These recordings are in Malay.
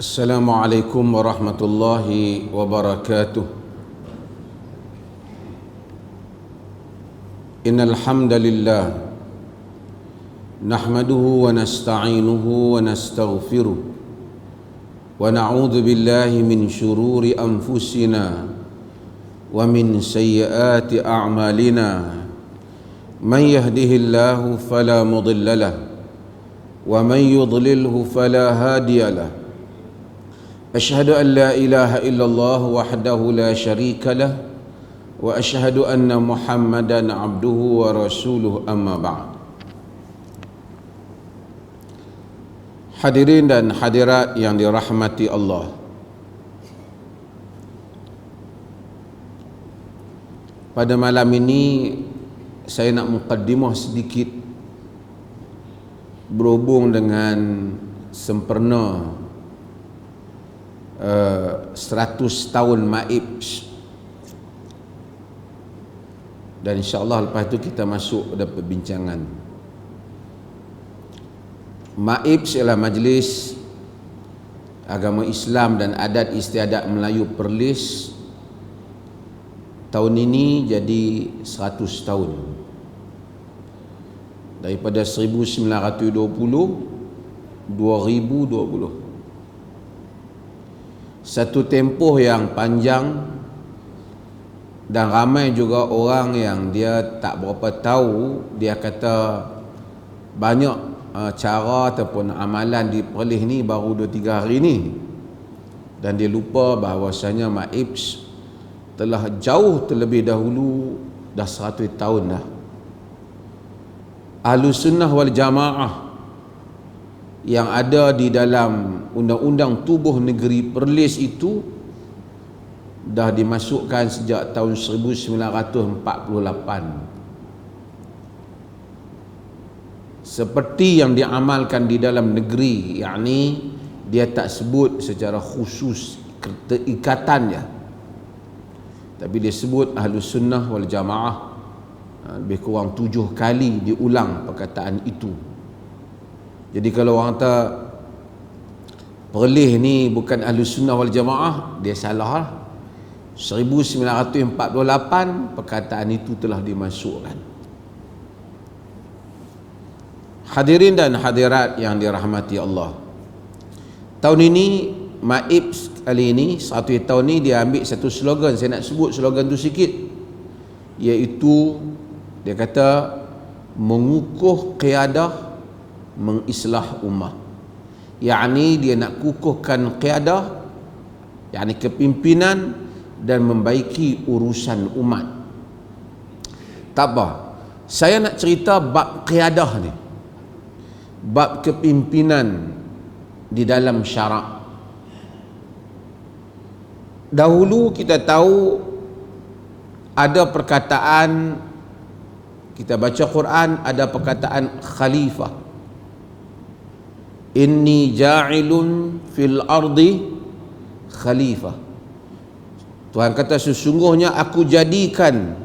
Assalamualaikum warahmatullahi wabarakatuh. Innal hamdalillah nahmaduhu wa nasta'inuhu wa nastaghfiruh wa na'udzu billahi min shururi anfusina wa min sayyiati a'malina. Man yahdihillahu fala mudilla lahu wa man yudlilhu fala hadiya lahu. Asyhadu an la ilaha illallah wahdahu la syarika lah wa asyhadu anna Muhammadan abduhu wa rasuluh, amma ba'd. Hadirin dan hadirat yang dirahmati Allah, pada malam ini saya nak mukaddimah sedikit berhubung dengan sempurna 100 tahun MAIPS, dan insyaAllah lepas itu kita masuk pada perbincangan. MAIPS ialah Majlis Agama Islam dan Adat Istiadat Melayu Perlis. Tahun ini jadi 100 tahun daripada 1920 2020. Satu tempoh yang panjang, dan ramai juga orang yang dia tak berapa tahu. Dia kata banyak cara ataupun amalan di Perlis ni baru 2-3 hari ni, dan dia lupa bahawasanya MAIPS telah jauh terlebih dahulu, dah 100 tahun dah. Ahlussunnah wal Jamaah yang ada di dalam Undang-Undang Tubuh Negeri Perlis itu dah dimasukkan sejak tahun 1948. Seperti yang diamalkan di dalam negeri, yakni dia tak sebut secara khusus ikatannya, tapi dia sebut Ahlussunnah wal Jamaah. Lebih kurang 7 kali diulang perkataan itu. Jadi kalau orang kata Perlis ni bukan Ahlussunnah wal Jamaah, dia salah. 1948 perkataan itu telah dimasukkan. Hadirin dan hadirat yang dirahmati Allah, tahun ini MAIPS kali ini 100 tahun ni dia ambil satu slogan. Saya nak sebut slogan tu sikit, iaitu dia kata mengukuh qiyadah, mengislah ummah. Yakni dia nak kukuhkan qiyadah, yakni kepimpinan, dan membaiki urusan umat. Tak apa, saya nak cerita bab qiyadah ni, bab kepimpinan di dalam syarak. Dahulu kita tahu ada perkataan, kita baca Quran, ada perkataan khalifah. Inni ja'ilun fil ardi khalifah. Tuhan kata sesungguhnya aku jadikan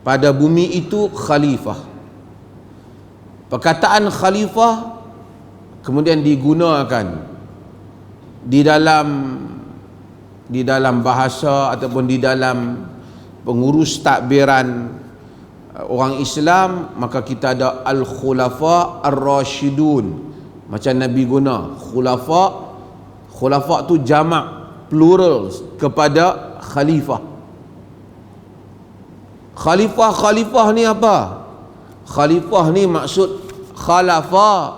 pada bumi itu khalifah. Perkataan khalifah kemudian digunakan di dalam bahasa ataupun di dalam pengurus takbiran orang Islam. Maka kita ada al-khulafa ar-rasyidun, macam Nabi guna khulafa. Khulafa tu jamak, plural kepada khalifah. Khalifah ni apa? Khalifah ni maksud khalafa,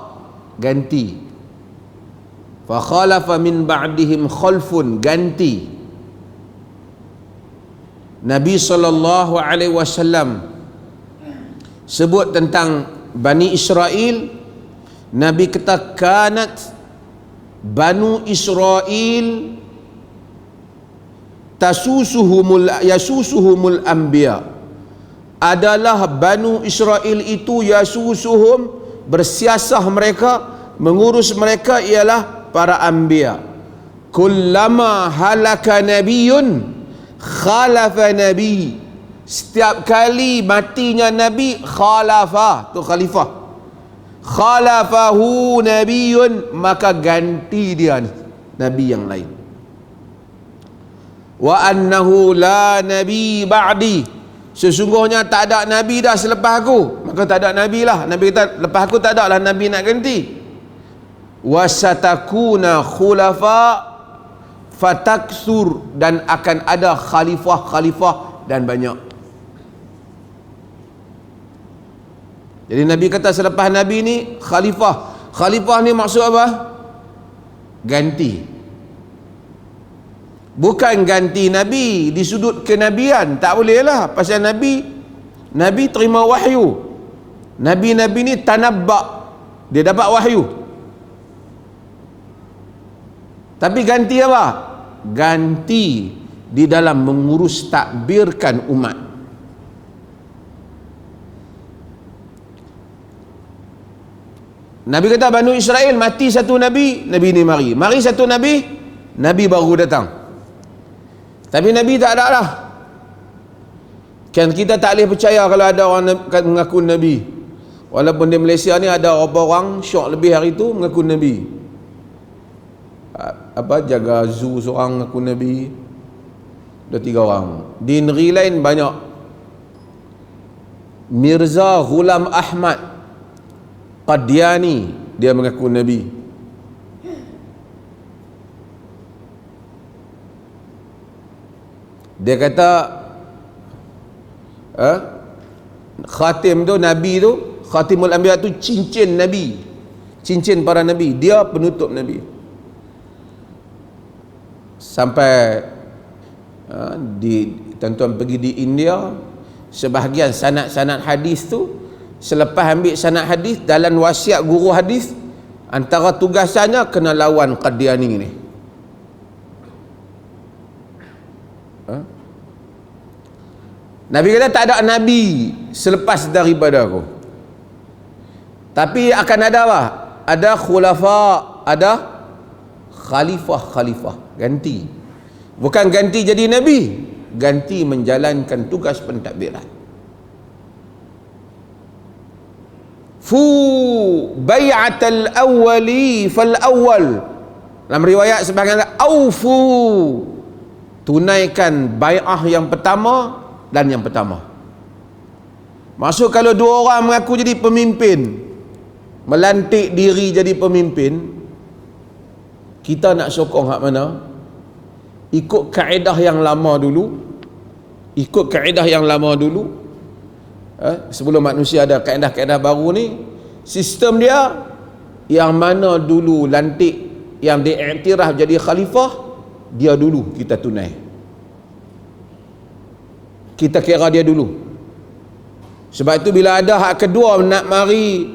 ganti. Fa khalafa min ba'dihim khalfun, ganti. Nabi SAW sebut tentang Bani Israel. Nabi kata kanat Banu Israel yasusuhumul anbiya. Adalah Banu Israel itu yasusuhum, bersiasah mereka, mengurus mereka ialah para anbiya. Kullama halaka nabiyyun khalafa nabi. Setiap kali matinya Nabi, khalafah tu khalifah. khalafahu nabiyyun, maka ganti dia ni nabi yang lain. Wa annahu la nabi ba'di, sesungguhnya tak ada nabi dah selepas aku, maka tak ada nabi lah. Nabi kata lepas aku tak ada lah nabi nak ganti. Wasatakuna khulafa fataksur, dan akan ada khalifah-khalifah dan banyak. Jadi Nabi kata selepas Nabi ni khalifah. Khalifah ni maksud apa? Ganti. Bukan ganti Nabi di sudut kenabian, tak boleh lah. Pasal Nabi terima wahyu. Nabi-Nabi ni tanabbak, dia dapat wahyu. Tapi ganti apa? Ganti di dalam mengurus takbirkan umat. Nabi kata Banu Israel mati satu Nabi, Nabi ni mari satu Nabi, Nabi baru datang. Tapi Nabi tak ada lah. Kan kita tak boleh percaya kalau ada orang mengaku Nabi. Walaupun di Malaysia ni ada beberapa orang syok lebih hari tu mengaku Nabi. Jaga zoo seorang mengaku Nabi, 2-3 orang. Di negeri lain banyak. Mirza Ghulam Ahmad Qadiani, dia mengaku Nabi. Dia kata khatim tu, Nabi tu, Khatimul Anbiya tu cincin Nabi, cincin para Nabi, dia penutup Nabi. Sampai tuan-tuan pergi di India, sebahagian sanad-sanad hadis tu, selepas ambil sanad hadis, dalam wasiat guru hadis, antara tugasannya kena lawan Qadiani ni. Nabi kata tak ada Nabi selepas daripada aku, tapi akan ada apa? Ada khulafa, ada khalifah-khalifah. Ganti, bukan ganti jadi Nabi, ganti menjalankan tugas pentadbiran. Fu bai'atal awwali fal awwal, dalam riwayat sebahagian aufu, tunaikan bai'ah yang pertama dan yang pertama. Maksud kalau dua orang mengaku jadi pemimpin, melantik diri jadi pemimpin, kita nak sokong hak mana? Ikut kaedah yang lama dulu. Ikut kaedah yang lama dulu. Sebelum manusia ada kaedah-kaedah baru ni, sistem dia yang mana dulu lantik, yang diiktiraf jadi khalifah, dia dulu kita tunai. Kita kira dia dulu. Sebab itu bila ada hak kedua nak mari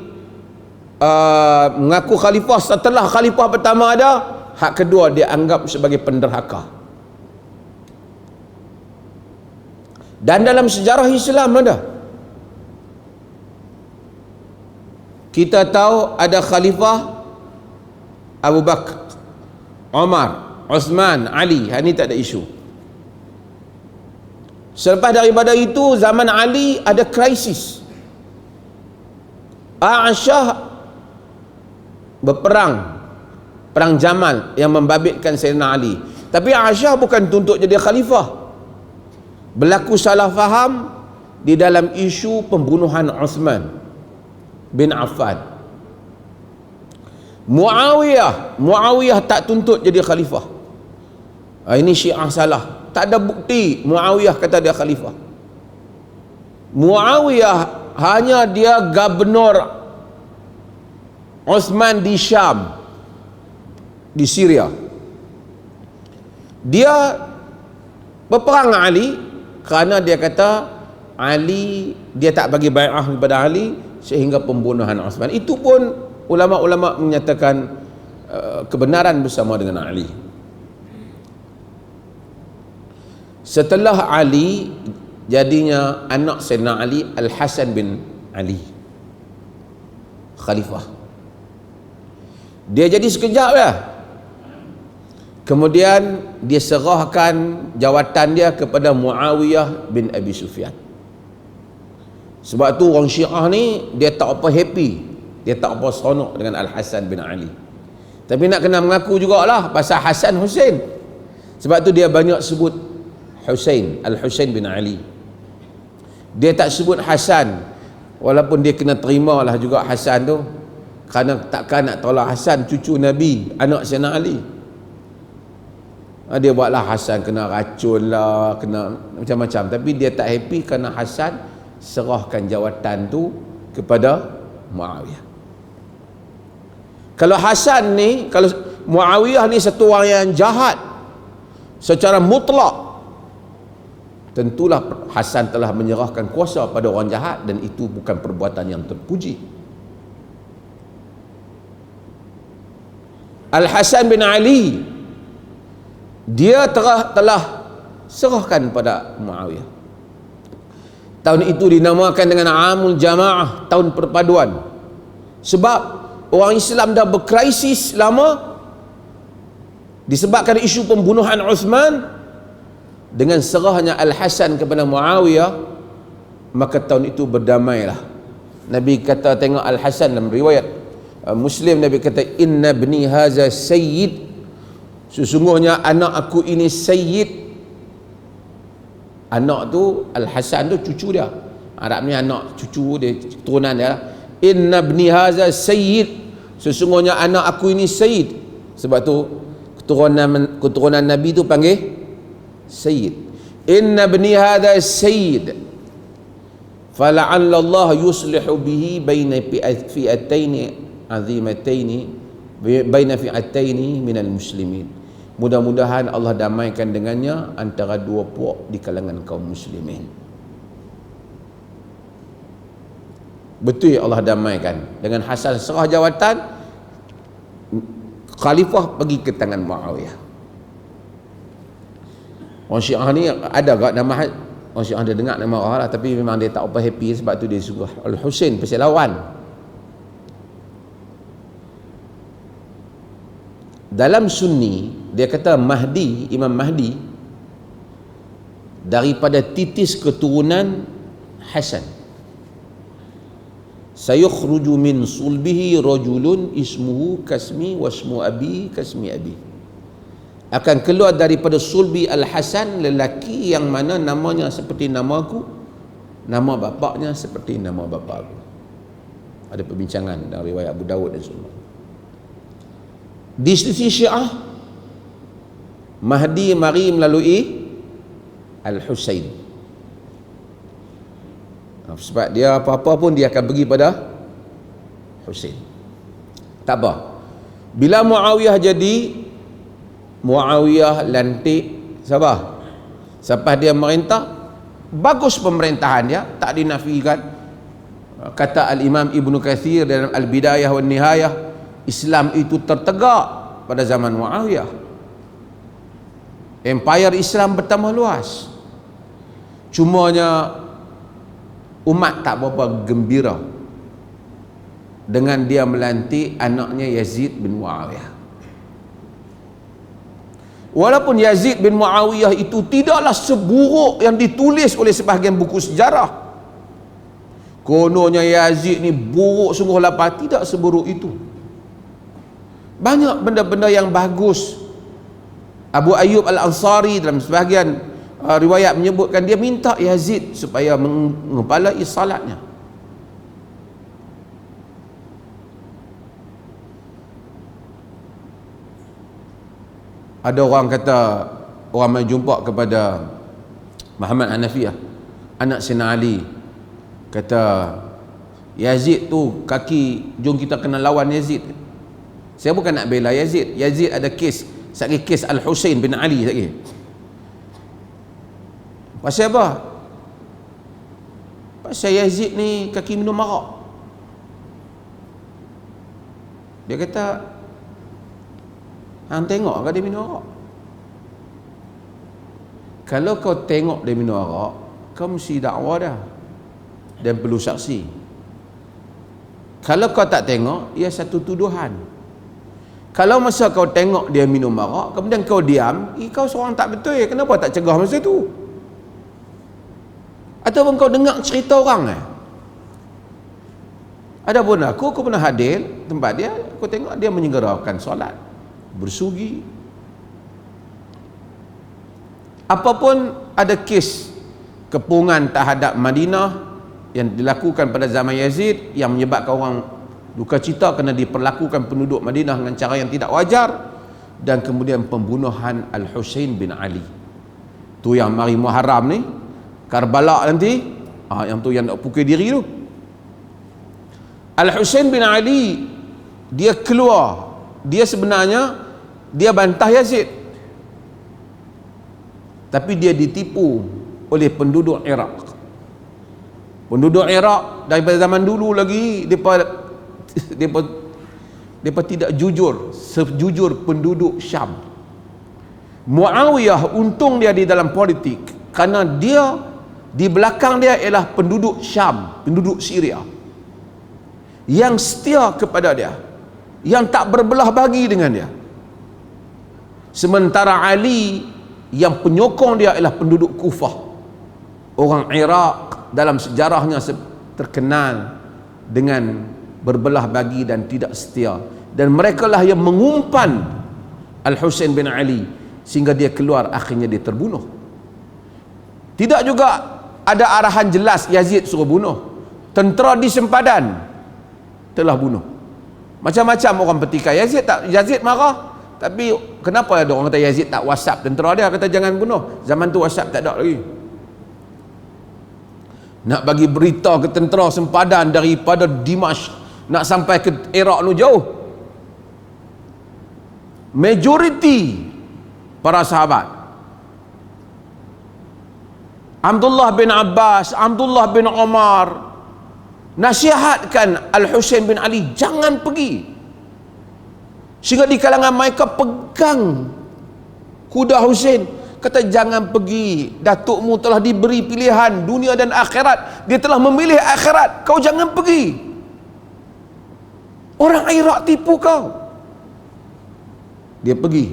mengaku khalifah setelah khalifah pertama ada, hak kedua dia anggap sebagai penderhaka. Dan dalam sejarah Islam ada, kita tahu ada khalifah Abu Bakar, Umar, Uthman, Ali. Ini tak ada isu. Selepas daripada itu, zaman Ali ada krisis. Aisyah berperang, perang Jamal yang membabitkan Sayyidina Ali. Tapi Aisyah bukan tuntut jadi khalifah. Berlaku salah faham di dalam isu pembunuhan Uthman bin Affan. Muawiyah tak tuntut jadi khalifah. Ini Syiah salah. Tak ada bukti Muawiyah kata dia khalifah. Muawiyah hanya dia gubernur Uthman di Syam, di Syria. Dia berperang dengan Ali kerana dia kata Ali, dia tak bagi bai'ah kepada Ali sehingga pembunuhan Uthman. Itu pun ulama-ulama menyatakan kebenaran bersama dengan Ali. Setelah Ali, jadinya anak Sayyidina Ali, Al-Hasan bin Ali, khalifah. Dia jadi sekejap ya. Kemudian dia serahkan jawatan dia kepada Muawiyah bin Abi Sufyan. Sebab tu orang Syiah ni dia tak apa happy Dia tak apa seronok dengan Al-Hasan bin Ali. Tapi nak kena mengaku jugalah pasal Hasan Husain. Sebab tu dia banyak sebut Husain, Al-Husain bin Ali. Dia tak sebut Hasan, walaupun dia kena terimalah juga Hasan tu, kerana takkan nak tolak Hasan cucu Nabi, anak Sayyidina Ali. Dia buatlah Hasan kena racun lah, kena macam-macam, tapi dia tak happy kerana Hasan serahkan jawatan tu kepada Muawiyah. Kalau Hasan ni, kalau Muawiyah ni satu orang yang jahat secara mutlak, tentulah Hasan telah menyerahkan kuasa pada orang jahat, dan itu bukan perbuatan yang terpuji. Al-Hasan bin Ali, dia telah serahkan pada Muawiyah. Tahun itu dinamakan dengan Amul Jamaah, tahun perpaduan. Sebab orang Islam dah berkrisis lama disebabkan isu pembunuhan Uthman. Dengan serahnya Al-Hasan kepada Muawiyah, maka tahun itu berdamailah. Nabi kata, tengok Al-Hasan dalam riwayat Muslim, Nabi kata, inna bni haza sayyid, sesungguhnya anak aku ini sayyid. Anak tu Al-Hasan tu cucu dia, Arabnya anak cucu dia, keturunan dia. Inna bni haza sayyid, sesungguhnya anak aku ini sayyid. Sebab tu keturunan Nabi tu panggil sayyid. Inna bni hadha sayyid fala'alla Allah yuslihu bihi baina fi'ataini azimataini, baina fi'ataini minal muslimin. Mudah-mudahan Allah damaikan dengannya antara dua puak di kalangan kaum muslimin. Betul ya, Allah damaikan. Dengan Hasan serah jawatan, khalifah pergi ke tangan Muawiyah. Orang Syiah ni ada tak nama, orang Syiah dia dengar nama orang lah, tapi memang dia tak apa happy, sebab tu dia suruh Al-Husain pasal lawan. Dalam Sunni dia kata Mahdi, Imam Mahdi daripada titis keturunan Hasan. Sayukhruju min sulbihi rajulun ismuhu kasmi wasmu abi kasmi abi. Akan keluar daripada sulbi Al-Hasan lelaki yang mana namanya seperti namaku, nama bapaknya seperti nama bapa aku. Ada perbincangan dalam riwayat Abu Dawud dan semua. Di sisi Syiah, Mahdi mari melalui Al-Husain. Sebab dia apa-apa pun dia akan pergi pada Husain. Tak apa. Bila Muawiyah jadi, Muawiyah lantik sabar. Siapa dia merintah, bagus pemerintahan dia, tak dinafikan. Kata Al-Imam Ibnu Katsir dalam Al-Bidayah wa Nihayah, Islam itu tertegak pada zaman Muawiyah. Empire Islam bertambah luas. Cumanya umat tak berapa gembira dengan dia melantik anaknya Yazid bin Muawiyah. Walaupun Yazid bin Muawiyah itu tidaklah seburuk yang ditulis oleh sebahagian buku sejarah. Kononnya Yazid ni buruk sungguh lapar, tidak seburuk itu. Banyak benda-benda yang bagus. Abu Ayyub Al-Ansari dalam sebahagian riwayat menyebutkan dia minta Yazid supaya mengepalai salatnya. Ada orang kata, orang mai jumpa kepada Muhammad Hanafiyah, anak Sayyidina Ali, kata Yazid tu kaki, jom kita kena lawan Yazid. Saya bukan nak bela Yazid. Yazid ada kes, sekali kes Al-Husain bin Ali lagi. Pasal apa? Pasal Yazid ni kaki minum arak. Dia kata, hang tengok ke dia minum arak? Kalau kau tengok dia minum arak, kau mesti dakwa dah dan perlu saksi. Kalau kau tak tengok, ia satu tuduhan. Kalau masa kau tengok dia minum arak, kemudian kau diam, kau seorang tak betul, kenapa tak cegah masa tu? Ataupun kau dengar cerita orang Adapun aku pernah hadir tempat dia, aku tengok dia menyegerakan solat, bersugi. Apapun ada kes kepungan terhadap Madinah yang dilakukan pada zaman Yazid yang menyebabkan orang duka cita kerana diperlakukan penduduk Madinah dengan cara yang tidak wajar, dan kemudian pembunuhan Al-Husain bin Ali. Tu yang mari Muharram ni, Karbala nanti, yang tu yang nak pukul diri tu. Al-Husain bin Ali dia keluar, dia sebenarnya dia bantah Yazid, tapi dia ditipu oleh penduduk Iraq. Penduduk Iraq daripada zaman dulu lagi depa tidak jujur sejujur penduduk Syam. Muawiyah untung dia di dalam politik kerana dia di belakang dia ialah penduduk Syam, penduduk Syria yang setia kepada dia, yang tak berbelah bagi dengan dia. Sementara Ali yang penyokong dia ialah penduduk Kufah. Orang Iraq dalam sejarahnya terkenal dengan berbelah bagi dan tidak setia, dan mereka lah yang mengumpan Al-Husain bin Ali sehingga dia keluar, akhirnya dia terbunuh. Tidak juga ada arahan jelas Yazid suruh bunuh. Tentera di sempadan telah bunuh. Macam-macam orang petikai Yazid marah, tapi kenapa ada orang kata Yazid tak WhatsApp tentera dia, kata jangan bunuh. Zaman tu WhatsApp tak ada lagi. Nak bagi berita ke tentera sempadan daripada Dimashq nak sampai ke Iraq nu jauh. Majoriti para sahabat, Abdullah bin Abbas, Abdullah bin Umar, nasihatkan Al-Husain bin Ali jangan pergi. Sehingga di kalangan mereka pegang kuda Husain, kata jangan pergi, datukmu telah diberi pilihan dunia dan akhirat, dia telah memilih akhirat, kau jangan pergi. Orang Iraq tipu kau. Dia pergi.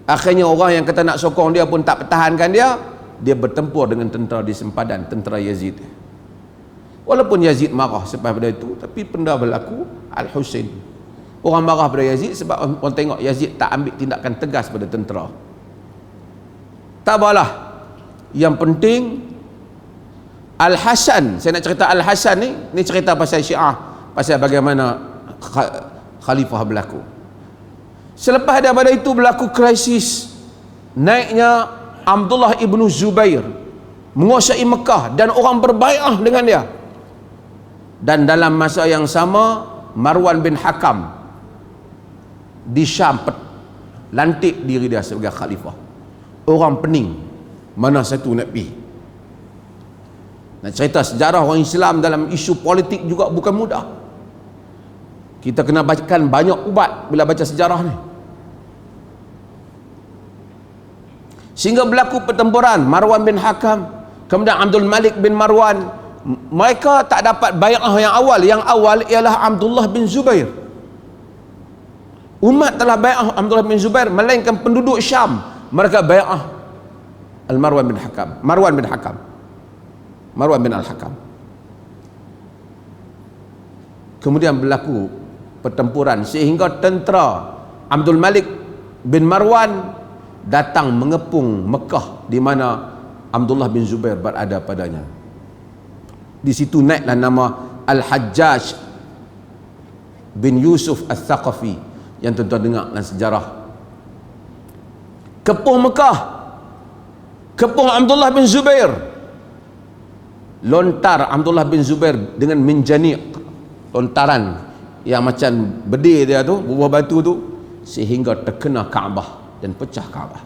Akhirnya orang yang kata nak sokong dia pun tak pertahankan dia. Dia bertempur dengan tentera di sempadan, tentera Yazid. Walaupun Yazid marah selepas pada itu, tapi benda berlaku Al-Husain. Orang marah pada Yazid sebab orang tengok Yazid tak ambil tindakan tegas pada tentera. Tak apalah, yang penting Al-Hasan, saya nak cerita Al-Hasan ni cerita pasal Syiah, pasal bagaimana khalifah berlaku. Selepas daripada itu berlaku krisis, naiknya Abdullah ibnu Zubair menguasai Mekah dan orang berbai'ah dengan dia. Dan dalam masa yang sama Marwan bin Hakam di Syam lantik diri dia sebagai khalifah. Orang pening, mana satu nak pergi. Nak cerita sejarah orang Islam dalam isu politik juga bukan mudah. Kita kena bacakan banyak ubat bila baca sejarah ni. Sehingga berlaku pertempuran Marwan bin Hakam, kemudian Abdul Malik bin Marwan. Mereka tak dapat bai'ah yang awal. Yang awal ialah Abdullah bin Zubair. Umat telah bai'ah Abdullah bin Zubair, melainkan penduduk Syam mereka bai'ah Marwan bin Hakam. Marwan bin Hakam. Marwan bin Al-Hakam. Kemudian berlaku pertempuran sehingga tentera Abdul Malik bin Marwan datang mengepung Mekah di mana Abdullah bin Zubair berada padanya. Di situ naiklah nama Al-Hajjaj bin Yusuf Al-Thaqafi yang tuan-tuan dengar dalam sejarah. Kepung Mekah, kepung Abdullah bin Zubair, lontar Abdullah bin Zubair dengan minjaniq, lontaran yang macam bedil dia tu, buah batu tu, sehingga terkena Kaabah dan pecah Kaabah.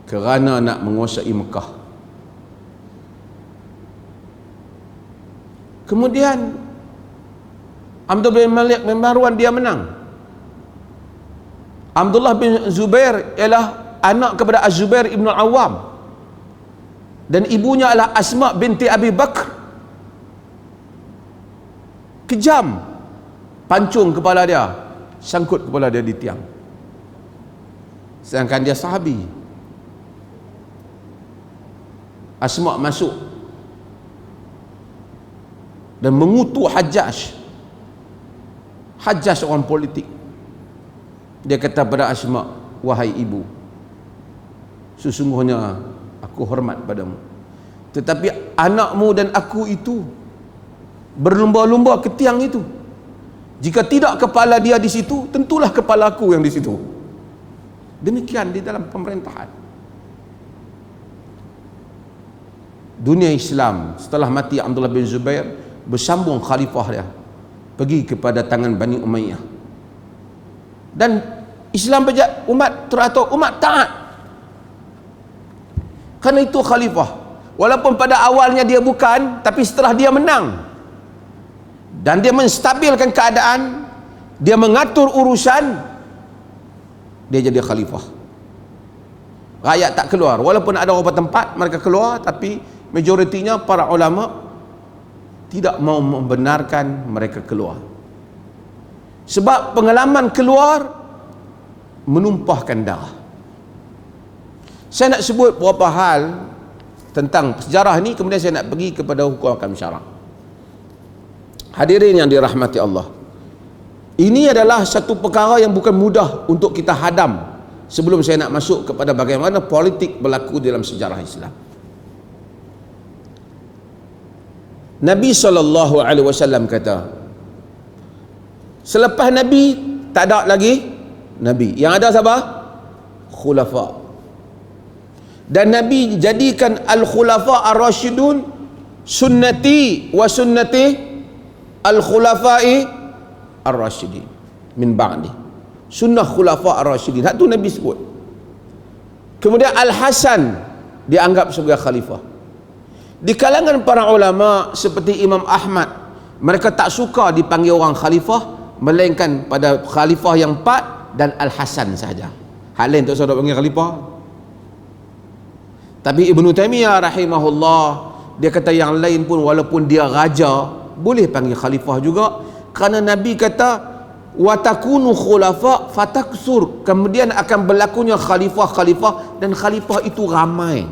Kerana nak menguasai Mekah. Kemudian Abdullah bin Malik bin Marwan dia menang. Abdullah bin Zubair ialah anak kepada Az-Zubair ibn Al-Awwam, dan ibunya adalah Asma binti Abi Bakr. Kejam, pancung kepala dia, sangkut kepala dia di tiang. Sedangkan dia sahabi. Asma' masuk dan mengutuk Hajjaj. Hajjaj orang politik. Dia kata pada Asma', wahai ibu, sesungguhnya aku hormat padamu, tetapi anakmu dan aku itu berlumba-lumba ke tiang itu. Jika tidak kepala dia di situ, tentulah kepala aku yang di situ. Demikian di dalam pemerintahan. Dunia Islam setelah mati Abdullah bin Zubair bersambung khalifah dia pergi kepada tangan Bani Umayyah. Dan Islam umat teratur, umat taat. Karena itu khalifah. Walaupun pada awalnya dia bukan, tapi setelah dia menang dan dia menstabilkan keadaan, dia mengatur urusan, dia jadi khalifah. Rakyat tak keluar, walaupun ada beberapa tempat mereka keluar, tapi majoritinya para ulama tidak mau membenarkan mereka keluar, sebab pengalaman keluar menumpahkan darah. Saya nak sebut beberapa hal tentang sejarah ni, kemudian saya nak pergi kepada hukum hakam syarak. Hadirin yang dirahmati Allah, ini adalah satu perkara yang bukan mudah untuk kita hadam sebelum saya nak masuk kepada bagaimana politik berlaku dalam sejarah Islam. Nabi SAW kata, selepas Nabi tak ada lagi Nabi, yang ada siapa? Khulafa. Dan Nabi jadikan al-khulafa ar-rasyidun sunnati wa sunnati al-khulafai ar-rasyidin min ba'di. Sunnah khulafa ar-rasyidin, hak tu Nabi sebut. Kemudian Al-Hasan dianggap sebagai khalifah. Di kalangan para ulama seperti Imam Ahmad, mereka tak suka dipanggil orang khalifah, melainkan pada khalifah yang 4 dan Al-Hasan saja. Hal lain tak usah panggil khalifah. Tapi Ibnu Taimiyah rahimahullah, dia kata yang lain pun walaupun dia raja boleh panggil khalifah juga, kerana Nabi kata wa takunu khulafa fataksur, kemudian akan berlakunya khalifah-khalifah dan khalifah itu ramai.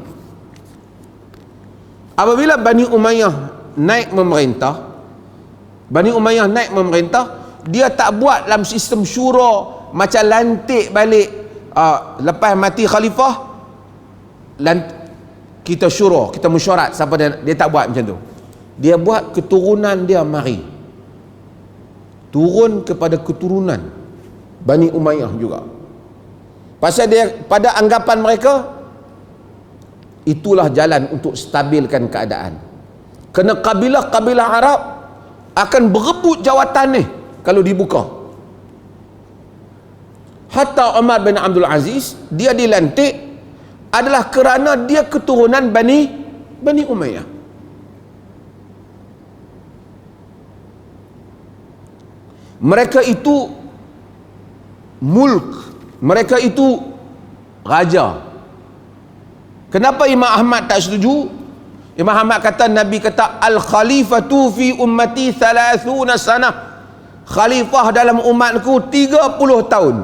Apabila Bani Umayyah naik memerintah, dia tak buat dalam sistem syura macam lantik balik lepas mati khalifah kita syura, kita mesyuarat siapa dia tak buat macam tu. Dia buat keturunan dia mari turun kepada keturunan Bani Umayyah juga. Pasal dia, pada anggapan mereka, itulah jalan untuk stabilkan keadaan. Kerana kabilah-kabilah Arab akan berebut jawatan ni kalau dibuka. Hatta Umar bin Abdul Aziz, dia dilantik adalah kerana dia keturunan Bani Umayyah. Mereka itu mulk, mereka itu raja. Kenapa Imam Ahmad tak setuju? Imam Ahmad kata, Nabi kata al-khalifatu fi ummati 30 sanah. Khalifah dalam umatku 30 tahun.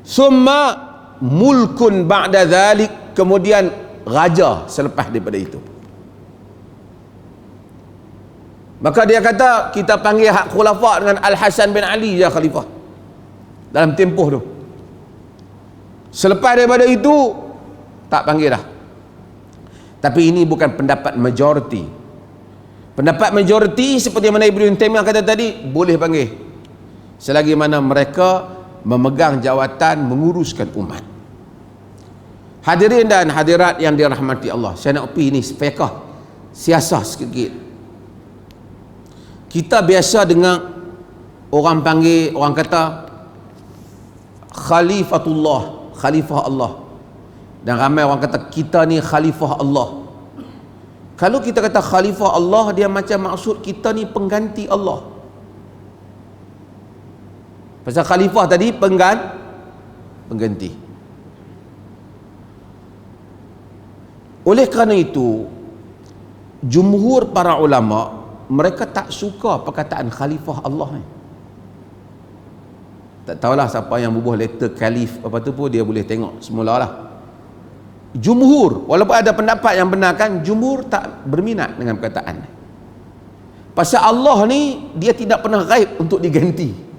Summa mulkun ba'da dhalik, kemudian raja selepas daripada itu. Maka dia kata kita panggil hak khulafa dengan Al-Hasan bin Ali je khalifah dalam tempoh tu. Selepas daripada itu tak panggil dah. Tapi ini bukan pendapat majoriti. Pendapat majoriti seperti mana Ibnu Taimiyah kata tadi, boleh panggil selagi mana mereka memegang jawatan menguruskan umat. Hadirin dan hadirat yang dirahmati Allah, saya nak pergi ni fiqh siasah sikit. Kita biasa dengar orang panggil, orang kata khalifatullah, khalifah Allah, dan ramai orang kata kita ni khalifah Allah. Kalau kita kata khalifah Allah, dia macam maksud kita ni pengganti Allah. Pasal khalifah tadi pengganti. Oleh kerana itu, jumhur para ulama mereka tak suka perkataan khalifah Allah ni. Tak tahulah siapa yang bubuh letter kalif apa tu pun, dia boleh tengok semula lah. Jumhur, walaupun ada pendapat yang benarkan, jumhur tak berminat dengan perkataan. Pasal Allah ni dia tidak pernah gaib untuk diganti.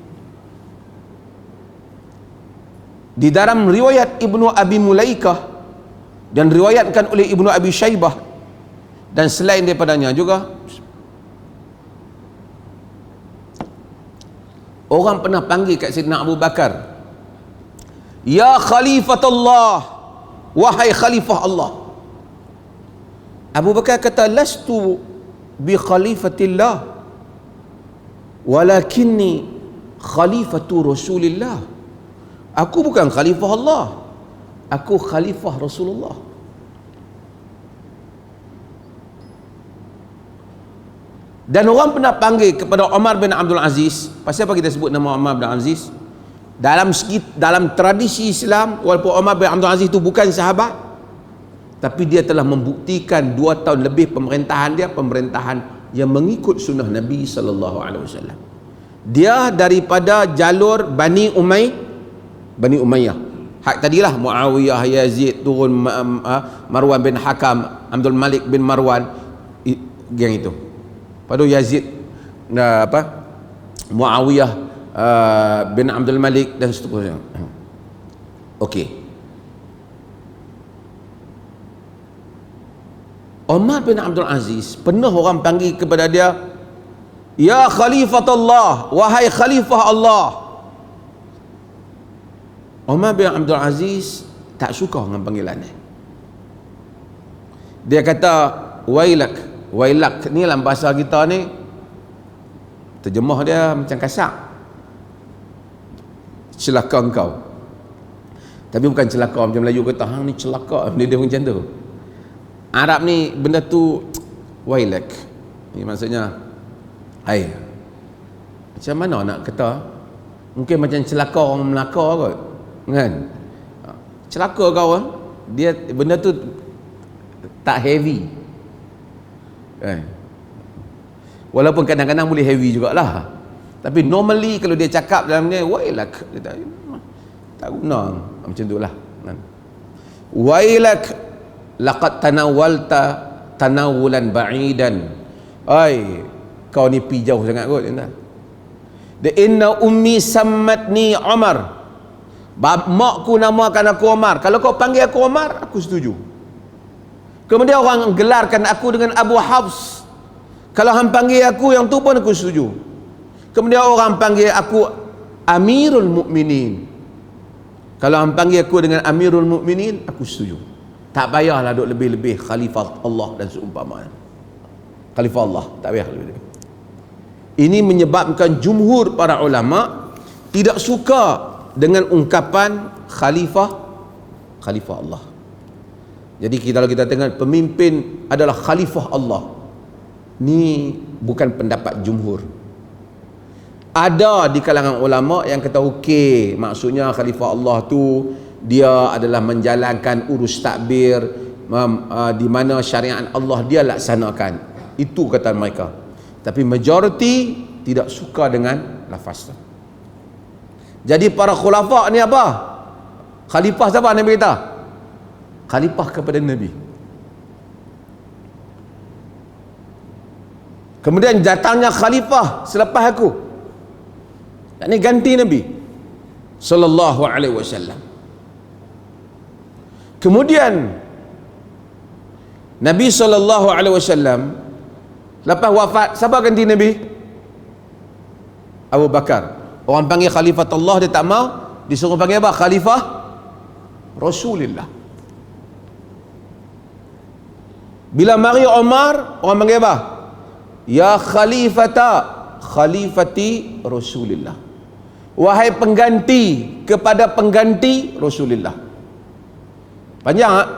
Di dalam riwayat Ibnu Abi Mulaikah dan riwayatkan oleh Ibnu Abi Syaibah dan selain daripadanya juga, orang pernah panggil kat Sayyidina Abu Bakar, ya Khalifatullah, wahai Khalifah Allah. Abu Bakar kata, lastu bi khalifatillah walakinni khalifatu Rasulillah. Aku bukan khalifah Allah, aku khalifah Rasulullah. Dan orang pernah panggil kepada Umar bin Abdul Aziz. Pasal apa kita sebut nama Umar bin Abdul Aziz? Dalam tradisi Islam, walaupun Umar bin Abdul Aziz itu bukan sahabat, tapi dia telah membuktikan 2 tahun lebih pemerintahan dia, pemerintahan yang mengikut sunnah Nabi SAW. Dia daripada jalur Bani Umayyah. Hak tadilah Muawiyah, Yazid, turun Marwan bin Hakam, Abdul Malik bin Marwan, geng itu. Pada Yazid, Muawiyah bin Abdul Malik dan seterusnya. Okey. Umar bin Abdul Aziz pernah orang panggil kepada dia, ya Khalifatullah, wahai Khalifah Allah. Umar bin Abdul Aziz tak suka dengan panggilan ni. Dia kata, wailak. Wailak ni dalam bahasa kita ni, terjemah dia macam kasar, celaka engkau. Tapi bukan celaka macam Melayu kata, hang ni celaka, dia macam tu. Arab ni benda tu wailak. Ni maksudnya, hai, macam mana nak kata? Mungkin macam celaka orang Melaka kot, kan? Celaka kau, dia benda tu tak heavy, kan? Walaupun kadang-kadang boleh heavy jugalah, tapi normally kalau dia cakap dalam ni wailak, dia tak guna macam tu lah, kan? Wailak laqad tanawalta tanawulan ba'idan. Ai, kau ni pi jauh sangat kot. De inna ummi sammatni Umar. Makku namakan aku Umar. Kalau kau panggil aku Umar, aku setuju. Kemudian orang gelarkan aku dengan Abu Hafs. Kalau hang panggil aku yang tu pun aku setuju. Kemudian orang panggil aku Amirul Mukminin. Kalau hang panggil aku dengan Amirul Mukminin, aku setuju. Tak payahlah duk lebih-lebih Khalifah Allah dan seumpamanya. Khalifah Allah, tak payah lebih-lebih. Ini menyebabkan jumhur para ulama tidak suka dengan ungkapan Khalifah Allah. Jadi kalau kita tengok pemimpin adalah Khalifah Allah, ni bukan pendapat jumhur. Ada di kalangan ulama yang kata okey, maksudnya Khalifah Allah tu dia adalah menjalankan urus takbir di mana syariat Allah dia laksanakan. Itu kata mereka. Tapi majoriti tidak suka dengan lafaz tu. Jadi para khulafa ni apa? Khalifah siapa Nabi kata? Khalifah kepada Nabi. Kemudian datangnya khalifah selepas aku. Ini ganti Nabi sallallahu alaihi wasallam. Kemudian Nabi SAW lepas wafat, siapa ganti Nabi? Abu Bakar. Orang panggil Khalifatullah, dia tak mau, disuruh panggil apa? Khalifah Rasulullah. Bila mari Umar, orang panggil apa? Ya Khalifati Rasulullah, wahai pengganti kepada pengganti Rasulullah. Panjang tak?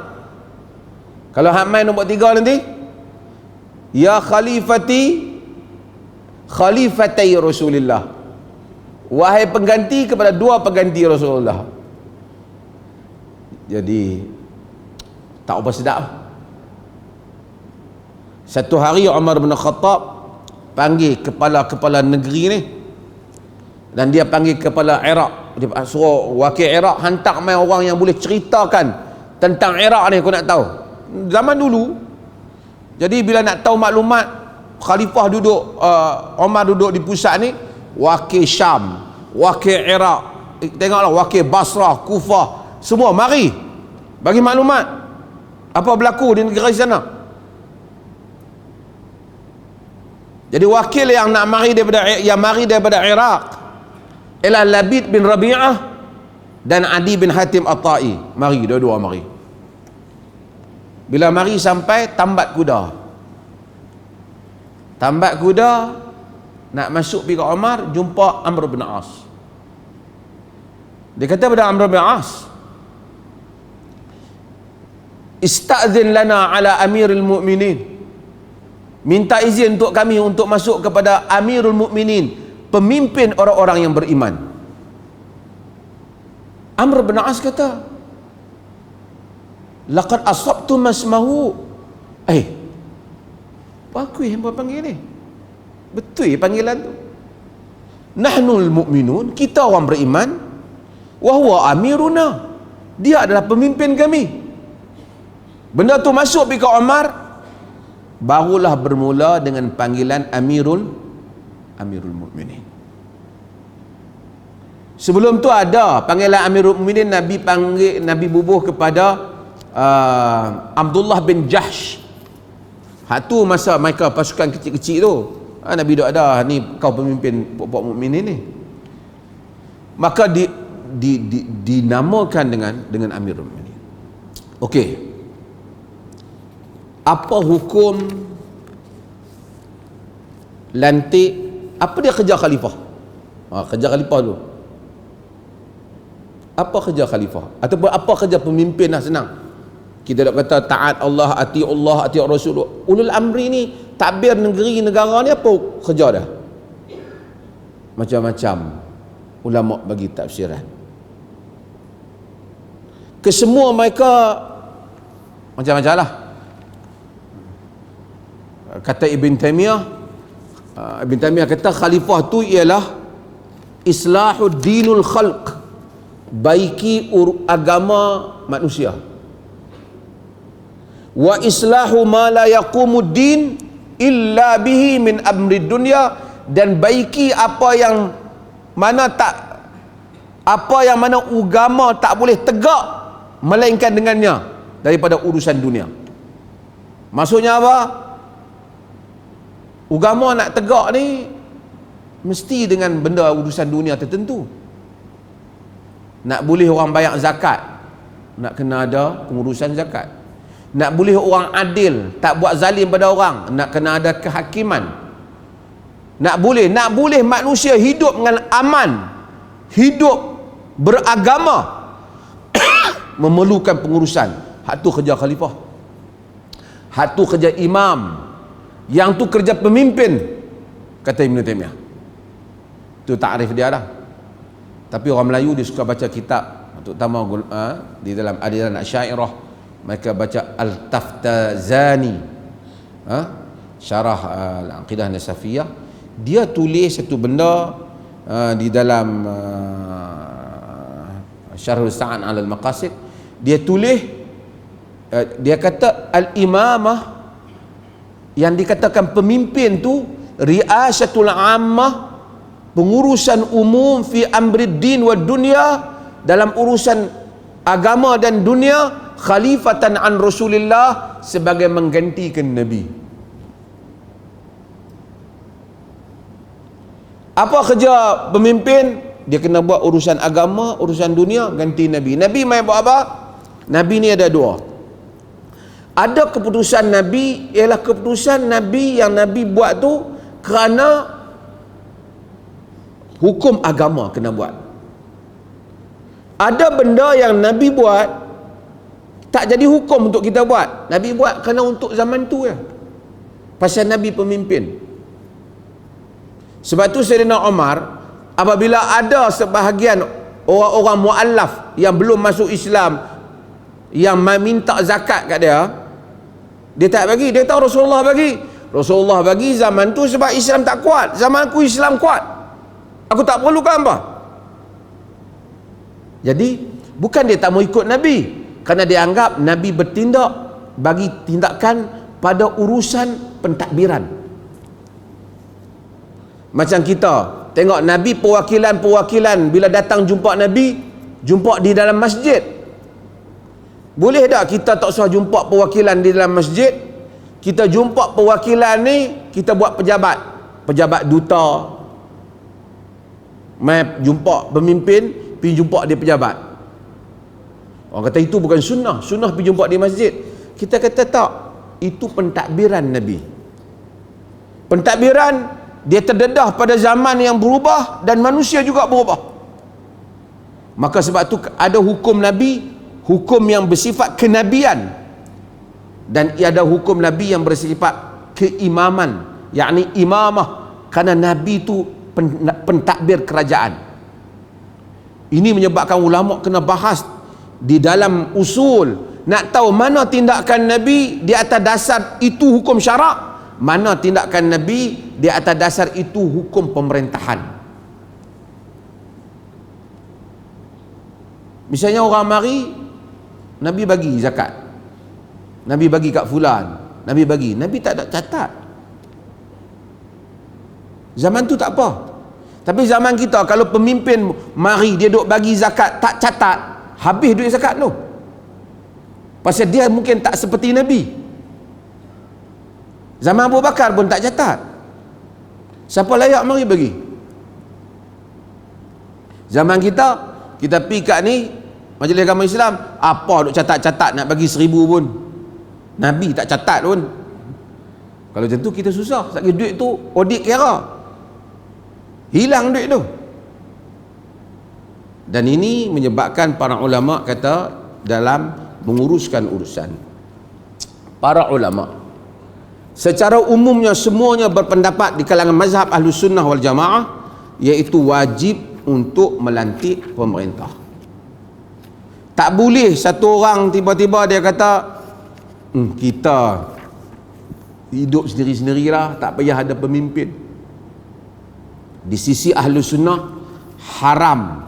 Kalau hak main nombor 3 nanti, ya Khalifatai Rasulullah, wahai pengganti kepada 2 pengganti Rasulullah. Jadi tak apa sedap. Satu hari Umar bin Khattab panggil kepala-kepala negeri ni, dan dia panggil kepala Iraq. Dia suruh wakil Iraq hantar main orang yang boleh ceritakan tentang Iraq ni, aku nak tahu zaman dulu. Jadi bila nak tahu maklumat, khalifah duduk, Umar duduk di pusat ni, wakil Syam, wakil Iraq, tengoklah, wakil Basrah, Kufah, semua mari bagi maklumat apa berlaku di negara sana. Jadi wakil yang mari daripada Iraq ialah Labid bin Rabi'ah dan Adi bin Hatim At-Ta'i. Mari, dua-dua mari. Bila mari sampai tambat kuda nak masuk pergi ke Umar, jumpa Amr bin As. Dia kata pada Amr bin As, istazin lana ala amirul mu'minin, minta izin untuk kami untuk masuk kepada Amirul Mukminin, pemimpin orang-orang yang beriman. Amr bin As kata, laqad asabtu masmahu. Apa yang panggil ni? Betul panggilan tu. Nahnul mu'minun, kita orang beriman, wa huwa amiruna, dia adalah pemimpin kami. Benda tu masuk pergi ke Umar, barulah bermula dengan panggilan Amirul Mukminin. Sebelum tu ada panggilan Amirul Mukminin, Nabi bubuh kepada Abdullah bin Jahsh. Hak tu masa mereka pasukan kecil-kecil tu, Nabi duk ada, ni kau pemimpin puak mukminin ni. Maka dinamakan dengan Amirul Mukminin. Okey. Apa hukum lantik, apa dia kerja khalifah? Kerja khalifah dulu. Apa kerja khalifah? Ataupun apa kerja pemimpin lah, senang. Kita dah kata taat Allah, ati Rasul. Ulul amri ni, takbir negeri negara ni apa kerja dah? Macam-macam ulama bagi tafsiran. Kesemua mereka macam-macam lah. Kata Ibn Taymiyah kata khalifah tu ialah islahud dinul khalq, baiki agama manusia, wa islahu ma la yaqumud din illa bihi min amri dunya, dan baiki apa yang mana agama tak boleh tegak melainkan dengannya daripada urusan dunia. Maksudnya apa? Agama nak tegak ni mesti dengan benda urusan dunia tertentu. Nak boleh orang bayar zakat, nak kena ada pengurusan zakat. Nak boleh orang adil, tak buat zalim pada orang, nak kena ada kehakiman. Nak boleh manusia hidup dengan aman, hidup beragama, memerlukan pengurusan. Hak tu kerja khalifah, hak tu kerja imam, yang tu kerja pemimpin, kata Ibn Taymiyah. Tu takrif dia dah. Tapi orang Melayu dia suka baca kitab, terutama di dalam aliran Asy'ariyah, mereka baca Al-Taftazani, syarah Al-Aqidah Nasafiyah. Dia tulis satu benda di dalam Syarhul Sa'an 'ala al-Maqasid. Dia tulis, dia kata al-imamah, yang dikatakan pemimpin tu, riasatul ammah, pengurusan umum, fi amri din wa dunya, dalam urusan agama dan dunia, khalifatan an Rasulillah, sebagai menggantikan Nabi. Apa kerja pemimpin? Dia kena buat urusan agama, urusan dunia, ganti Nabi. Nabi mai buat apa? Nabi ni ada dua. Ada keputusan Nabi, ialah keputusan Nabi yang Nabi buat tu kerana hukum agama kena buat. Ada benda yang Nabi buat tak jadi hukum untuk kita buat. Nabi buat kerana untuk zaman tu ya. Pasal Nabi pemimpin. Sebab tu Sayyidina Umar, apabila ada sebahagian orang-orang mu'allaf yang belum masuk Islam, yang meminta zakat kat dia tak bagi. Dia tahu Rasulullah bagi. Rasulullah bagi zaman tu sebab Islam tak kuat. Zaman aku Islam kuat, aku tak perlukan apa. Jadi bukan dia tak mau ikut Nabi, Kerana dianggap Nabi bertindak bagi tindakan pada urusan pentadbiran. Macam kita tengok Nabi, perwakilan-perwakilan bila datang jumpa Nabi, jumpa di dalam masjid. Boleh tak kita tak usah jumpa perwakilan di dalam masjid, kita jumpa perwakilan ni, kita buat pejabat duta, mai jumpa pemimpin, pergi jumpa dia pejabat. Orang kata itu bukan sunnah pergi jumpa di masjid. Kita kata tak, itu pentadbiran Nabi. Pentadbiran dia terdedah pada zaman yang berubah dan manusia juga berubah. Maka sebab tu ada hukum Nabi, hukum yang bersifat kenabian, dan ada hukum Nabi yang bersifat keimaman, yakni imamah, kerana Nabi itu pentadbir kerajaan. Ini menyebabkan ulama kena bahas di dalam usul, nak tahu mana tindakan Nabi di atas dasar itu hukum syarak, mana tindakan Nabi di atas dasar itu hukum pemerintahan. Misalnya orang mari, Nabi bagi zakat, Nabi bagi kat fulan, Nabi tak ada catat. Zaman tu tak apa. Tapi zaman kita, kalau pemimpin mari dia duk bagi zakat tak catat, habis duit zakat tu. Pasal dia mungkin tak seperti Nabi. Zaman Abu Bakar pun tak catat. Siapa layak mari bagi? Zaman kita pergi kat ni Majlis Agama Islam, apa duk catat-catat nak bagi 1000 pun. Nabi tak catat pun. Kalau macam tu kita susah. Sebab duit tu audit kira, hilang duit tu. Dan ini menyebabkan para ulama kata dalam menguruskan urusan, para ulama secara umumnya semuanya berpendapat di kalangan mazhab Ahlus Sunnah wal Jamaah, iaitu wajib untuk melantik pemerintah. Tak boleh satu orang tiba-tiba dia kata kita hidup sendiri-sendirilah, tak payah ada pemimpin. Di sisi Ahlus Sunnah haram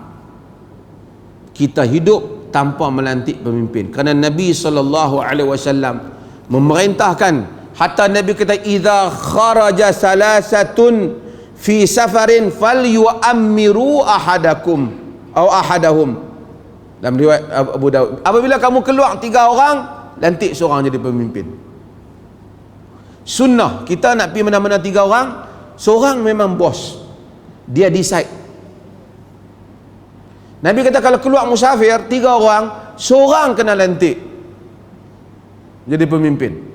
kita hidup tanpa melantik pemimpin, kerana Nabi SAW memerintahkan, hatta Nabi kata idza kharaja salasatun fi safarin falyu'ammiru ahadakum atau ahadahum. Dalam riwayat Abu Daud, apabila kamu keluar 3 orang, lantik seorang jadi pemimpin. Sunnah kita nak pergi mana-mana 3 orang, seorang memang bos, dia decide. Nabi kata kalau keluar musafir 3 orang, seorang kena lantik jadi pemimpin.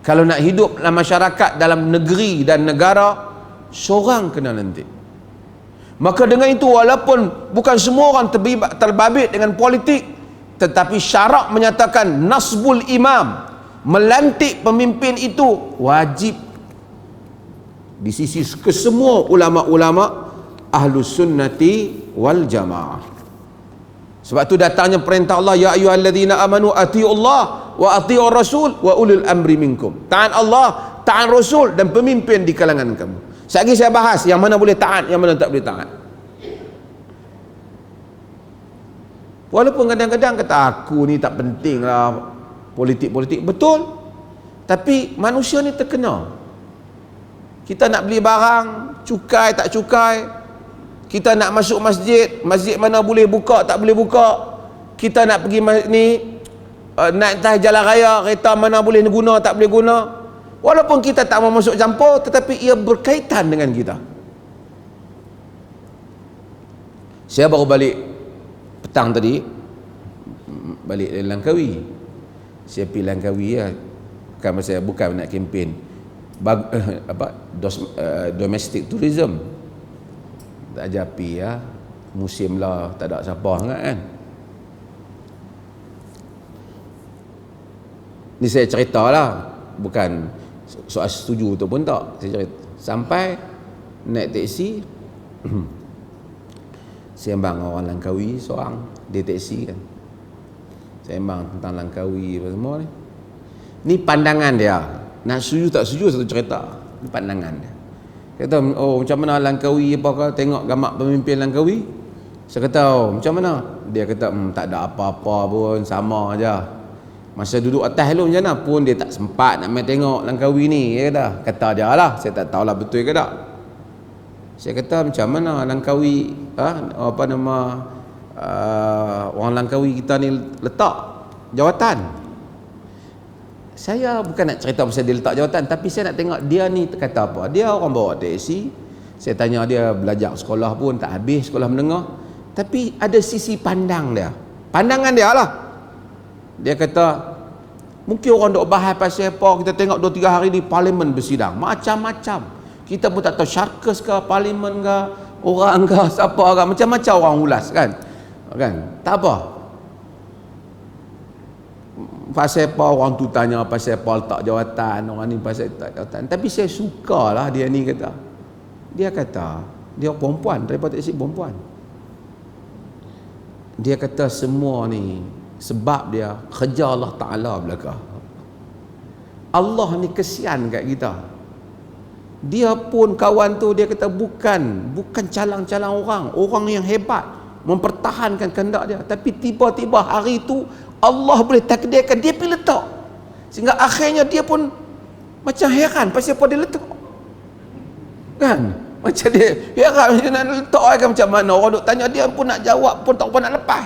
Kalau nak hidup dalam masyarakat, dalam negeri dan negara, seorang kena lantik. Maka dengan itu, walaupun bukan semua orang terbabit dengan politik, tetapi syarak menyatakan nasbul imam, melantik pemimpin itu wajib di sisi kesemua ulama-ulama Ahlus Sunnati wal Jamaah. Sebab tu datangnya perintah Allah, ya ayyuhalladzina amanu atiiullah wa atiiur rasul wa ulil amri minkum. Taat Allah, taat Rasul dan pemimpin di kalangan kamu. Sekali saya bahas yang mana boleh taat, yang mana tak boleh taat. Walaupun kadang-kadang kata aku ni tak penting lah politik-politik, betul. Tapi manusia ni terkena. Kita nak beli barang, cukai tak cukai. Kita nak masuk masjid, masjid mana boleh buka tak boleh buka. Kita nak pergi naik atas jalan raya, kereta mana boleh guna tak boleh guna. Walaupun kita tak mau masuk campur, tetapi ia berkaitan dengan kita. Saya baru balik petang tadi, balik dari Langkawi. Saya pergi Langkawi ya, bukan nak kempen domestic tourism. Tak japi ya, musim lah, tak ada siapa sangat kan. Ni saya cerita lah, bukan soal setuju tu pun tak. Saya cerita sampai naik teksi sembang orang Langkawi seorang di teksi kan, sembang tentang Langkawi apa semua ni. Ni pandangan dia, nak setuju tak setuju satu cerita, ni pandangan dia. Kata, oh macam mana Langkawi apa kau tengok gambar pemimpin Langkawi? Saya kata, oh macam mana? Dia kata tak ada apa-apa pun, sama aja. Masa duduk atas lu macam mana pun dia tak sempat nak main tengok Langkawi ni. Dia kata dia lah, saya tak tahulah betul ke tak. Saya kata macam mana Langkawi apa nama orang Langkawi kita ni letak jawatan. Saya bukan nak cerita pasal dia letak jawatan, tapi saya nak tengok dia ni kata apa. Dia orang bawa teksi. Saya tanya dia belajar sekolah pun tak habis, sekolah menengah. Tapi ada sisi pandang dia. Pandangan dia lah. Dia kata, mungkin orang duk bahas pasal apa, kita tengok 2-3 hari di parlimen bersidang. Macam-macam. Kita pun tak tahu syarkas ke, parlimen ke, orang ke, siapa ke. Macam-macam orang ulas kan. Tak apa. Pasal apa orang tu tanya pasal apa letak jawatan, orang ni pasal letak jawatan. Tapi saya sukalah dia ni kata. Dia kata, dia perempuan, daripada teksi perempuan. Dia kata semua ni sebab dia kerja Allah Ta'ala belakang. Allah ni kesian kat kita. Dia pun kawan tu dia kata bukan calang-calang orang yang hebat mempertahankan kehendak dia, tapi tiba-tiba hari tu Allah boleh takdirkan dia pergi letak, sehingga akhirnya dia pun macam heran pasal apa dia letak kan, macam dia heran nak letak kan, macam mana orang duk tanya dia pun nak jawab pun tak apa nak lepas.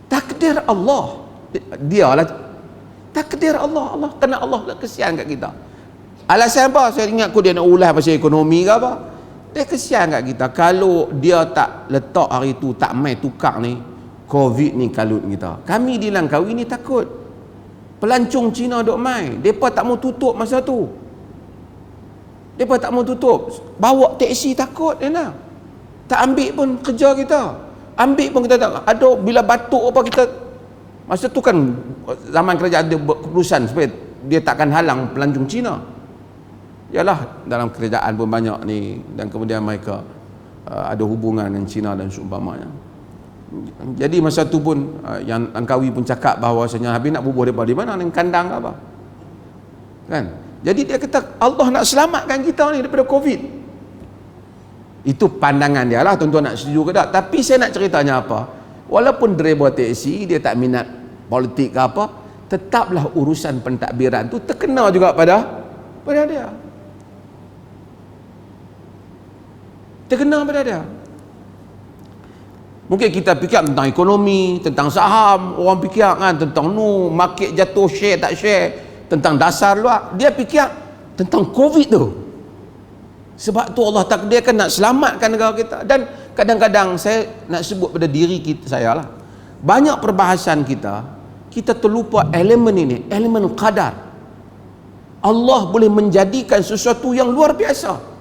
Takdir Allah, dialah takdir Allah kerana Allah kesian kat kita. Alasan apa? Saya ingat dia nak ulas pasal ekonomi ke apa. Dia kesian kat kita. Kalau dia tak letak hari tu, tak main tukar ni, Covid ni kalut kita. Kami di Langkawi ni takut. Pelancong Cina duk main. Depa tak mau tutup masa tu. Depa tak mau tutup. Bawa teksi takut dia nak. Tak ambil pun kerja kita. Ambil pun kita tak. Ada bila batuk apa kita. Masa tu kan zaman kerajaan dia buat keputusan supaya dia takkan halang pelancong Cina. Yalah, dalam kerajaan pun banyak ni, dan kemudian mereka ada hubungan dengan Cina dan seumpamanya. Jadi masa tu pun yang Langkawi pun cakap bahawasanya habis nak bubuh depa di mana, dengan kandang ke apa kan. Jadi dia kata Allah nak selamatkan kita ni daripada Covid. Itu pandangan dia lah, tuan-tuan nak setuju ke tak. Tapi saya nak ceritanya apa, walaupun driver teksi dia tak minat politik ke apa, tetaplah urusan pentadbiran tu terkena juga pada dia. Terkena pada dia. Mungkin kita fikir tentang ekonomi, tentang saham, orang fikir kan tentang market jatuh, share tak share, tentang dasar luar. Dia fikir tentang Covid tu. Sebab tu Allah takdirkan nak selamatkan negara kita. Dan kadang-kadang saya nak sebut pada diri kita, saya lah, banyak perbahasan kita terlupa elemen ini, elemen qadar. Allah boleh menjadikan sesuatu yang luar biasa.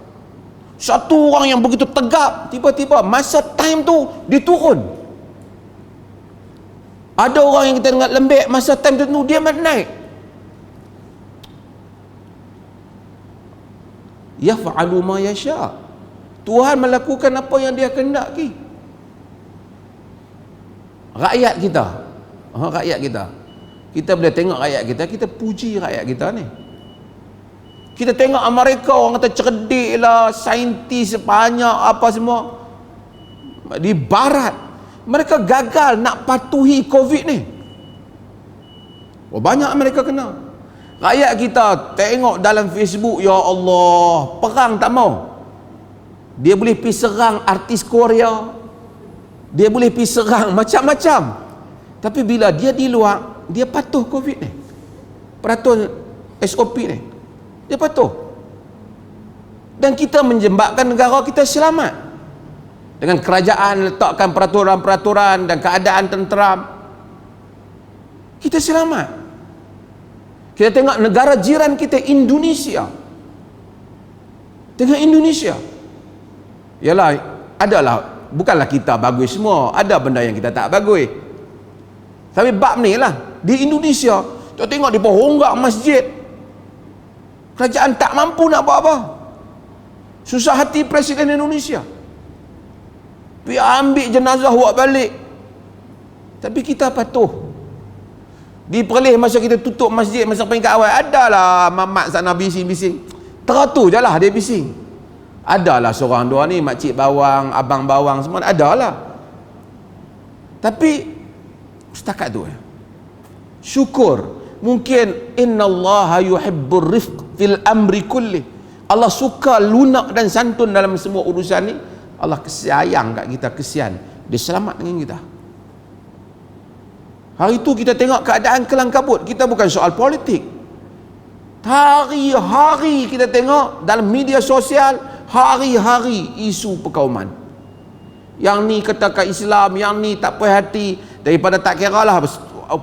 Satu orang yang begitu tegap, tiba-tiba masa time tu dia turun. Ada orang yang kita dengar lembek, masa time tu dia naik. Yaf'alu ma yasha. Tuhan melakukan apa yang dia kehendaki. Rakyat kita, kita boleh tengok rakyat kita puji rakyat kita ni. Kita tengok Amerika, orang kata cerdik lah, saintis banyak apa semua. Di barat mereka gagal nak patuhi Covid ni. Banyak mereka kena. Rakyat kita tengok dalam Facebook, ya Allah, perang tak mau. Dia boleh pergi serang artis Korea, dia boleh pergi serang macam-macam. Tapi bila dia di luar, dia patuh Covid ni, peraturan SOP ni, dia patuh. Dan kita menjembakkan negara kita selamat dengan kerajaan letakkan peraturan-peraturan dan keadaan tenteram, kita selamat. Kita tengok negara jiran kita Indonesia, tengok Indonesia, yalah, adalah, bukanlah kita bagus semua, ada benda yang kita tak bagus, tapi bab ni lah di Indonesia. Kita tengok di honggak masjid, kerajaan tak mampu nak buat apa. Susah hati Presiden Indonesia, pergi ambil jenazah buat balik. Tapi kita patuh. Di Perlis masa kita tutup masjid masa peringkat awal, adalah mamat sana bising-bising, teratur je lah dia bising. Adalah seorang dua ni, makcik bawang, abang bawang semua, adalah. Tapi setakat tu syukur. Mungkin innallaha yuhibbur rifq fil amri kulli. Allah suka lunak dan santun dalam semua urusan ni. Allah sayang kat kita, kesian. Dia selamat dengan kita. Hari tu kita tengok keadaan kelang kabut. Kita bukan soal politik. Hari-hari kita tengok dalam media sosial, hari-hari isu perkauman. Yang ni katakan Islam, yang ni tak puas hati. Daripada tak kira lah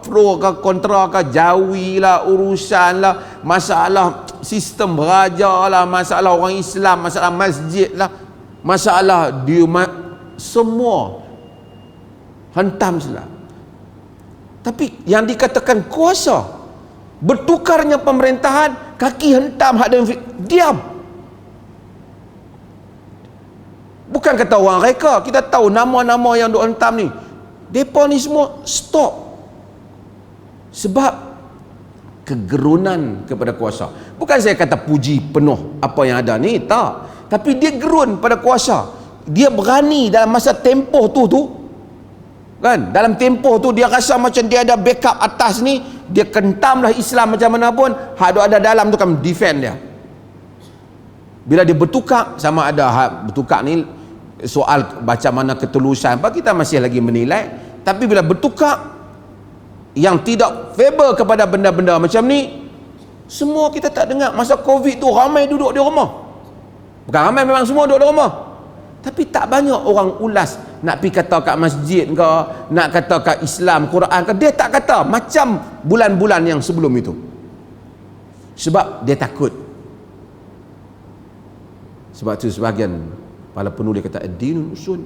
pro ke kontra ke, jauhilah urusan lah, masalah sistem beraja lah, masalah orang Islam, masalah masjid lah, masalah dia semua hentam salah. Tapi yang dikatakan kuasa, bertukarnya pemerintahan, kaki hentam hak diam. Bukan kata orang reka, kita tahu nama-nama yang duk hentam ni, depa ni semua stop. Sebab kegerunan kepada kuasa. Bukan saya kata puji penuh apa yang ada ni, tak. Tapi dia gerun pada kuasa. Dia berani dalam masa tempoh tu kan, dalam tempoh tu dia rasa macam dia ada backup atas ni, dia kentamlah Islam macam mana pun, hak ada dalam tu kan defend dia. Bila dia bertukar, sama ada hak bertukar ni soal macam mana ketulusan apa, kita masih lagi menilai. Tapi bila bertukar yang tidak favor kepada benda-benda macam ni, semua kita tak dengar. Masa Covid tu ramai duduk di rumah. Bukan ramai, memang semua duduk di rumah. Tapi tak banyak orang ulas nak pergi kata kat masjid ke, nak kata kat Islam, Quran ke. Dia tak kata macam bulan-bulan yang sebelum itu. Sebab dia takut. Sebab tu sebahagian para penulis kata ad-dinun usun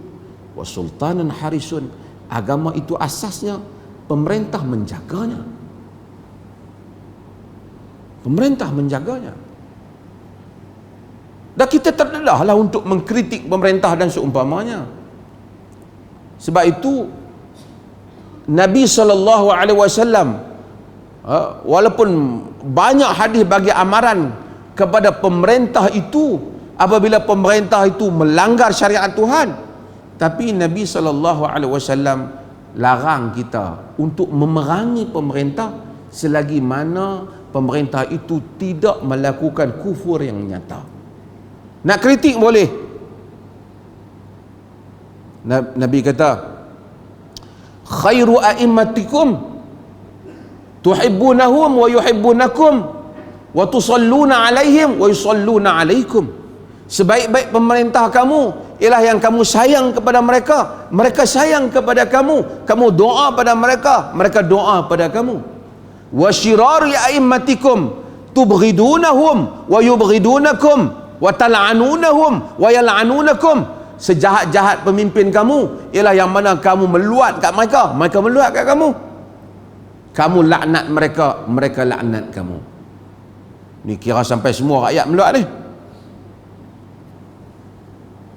wa sultanan harisun. Agama itu asasnya pemerintah menjaganya. Pemerintah menjaganya. Dan kita terdedahlah untuk mengkritik pemerintah dan seumpamanya. Sebab itu Nabi SAW walaupun banyak hadis bagi amaran kepada pemerintah itu apabila pemerintah itu melanggar syariat Tuhan, tapi Nabi SAW larang kita untuk memerangi pemerintah selagi mana pemerintah itu tidak melakukan kufur yang nyata. Nak kritik boleh. Nabi kata, khairu a'immatikum tuhibbunahum wa yuhibbunakum wa tusalluna alaihim wa yusalluna alaikum. Sebaik-baik pemerintah kamu ialah yang kamu sayang kepada mereka, mereka sayang kepada kamu, kamu doa pada mereka, mereka doa pada kamu. Wa syirari a'immatikum tubghidunahum wa yubghidunakum wa tal'anunahum wa yal'anunakum. Sejahat-jahat pemimpin kamu ialah yang mana kamu meluat kat mereka, mereka meluat kat kamu. Kamu laknat mereka, mereka laknat kamu. Ni kira sampai semua rakyat meluat ni.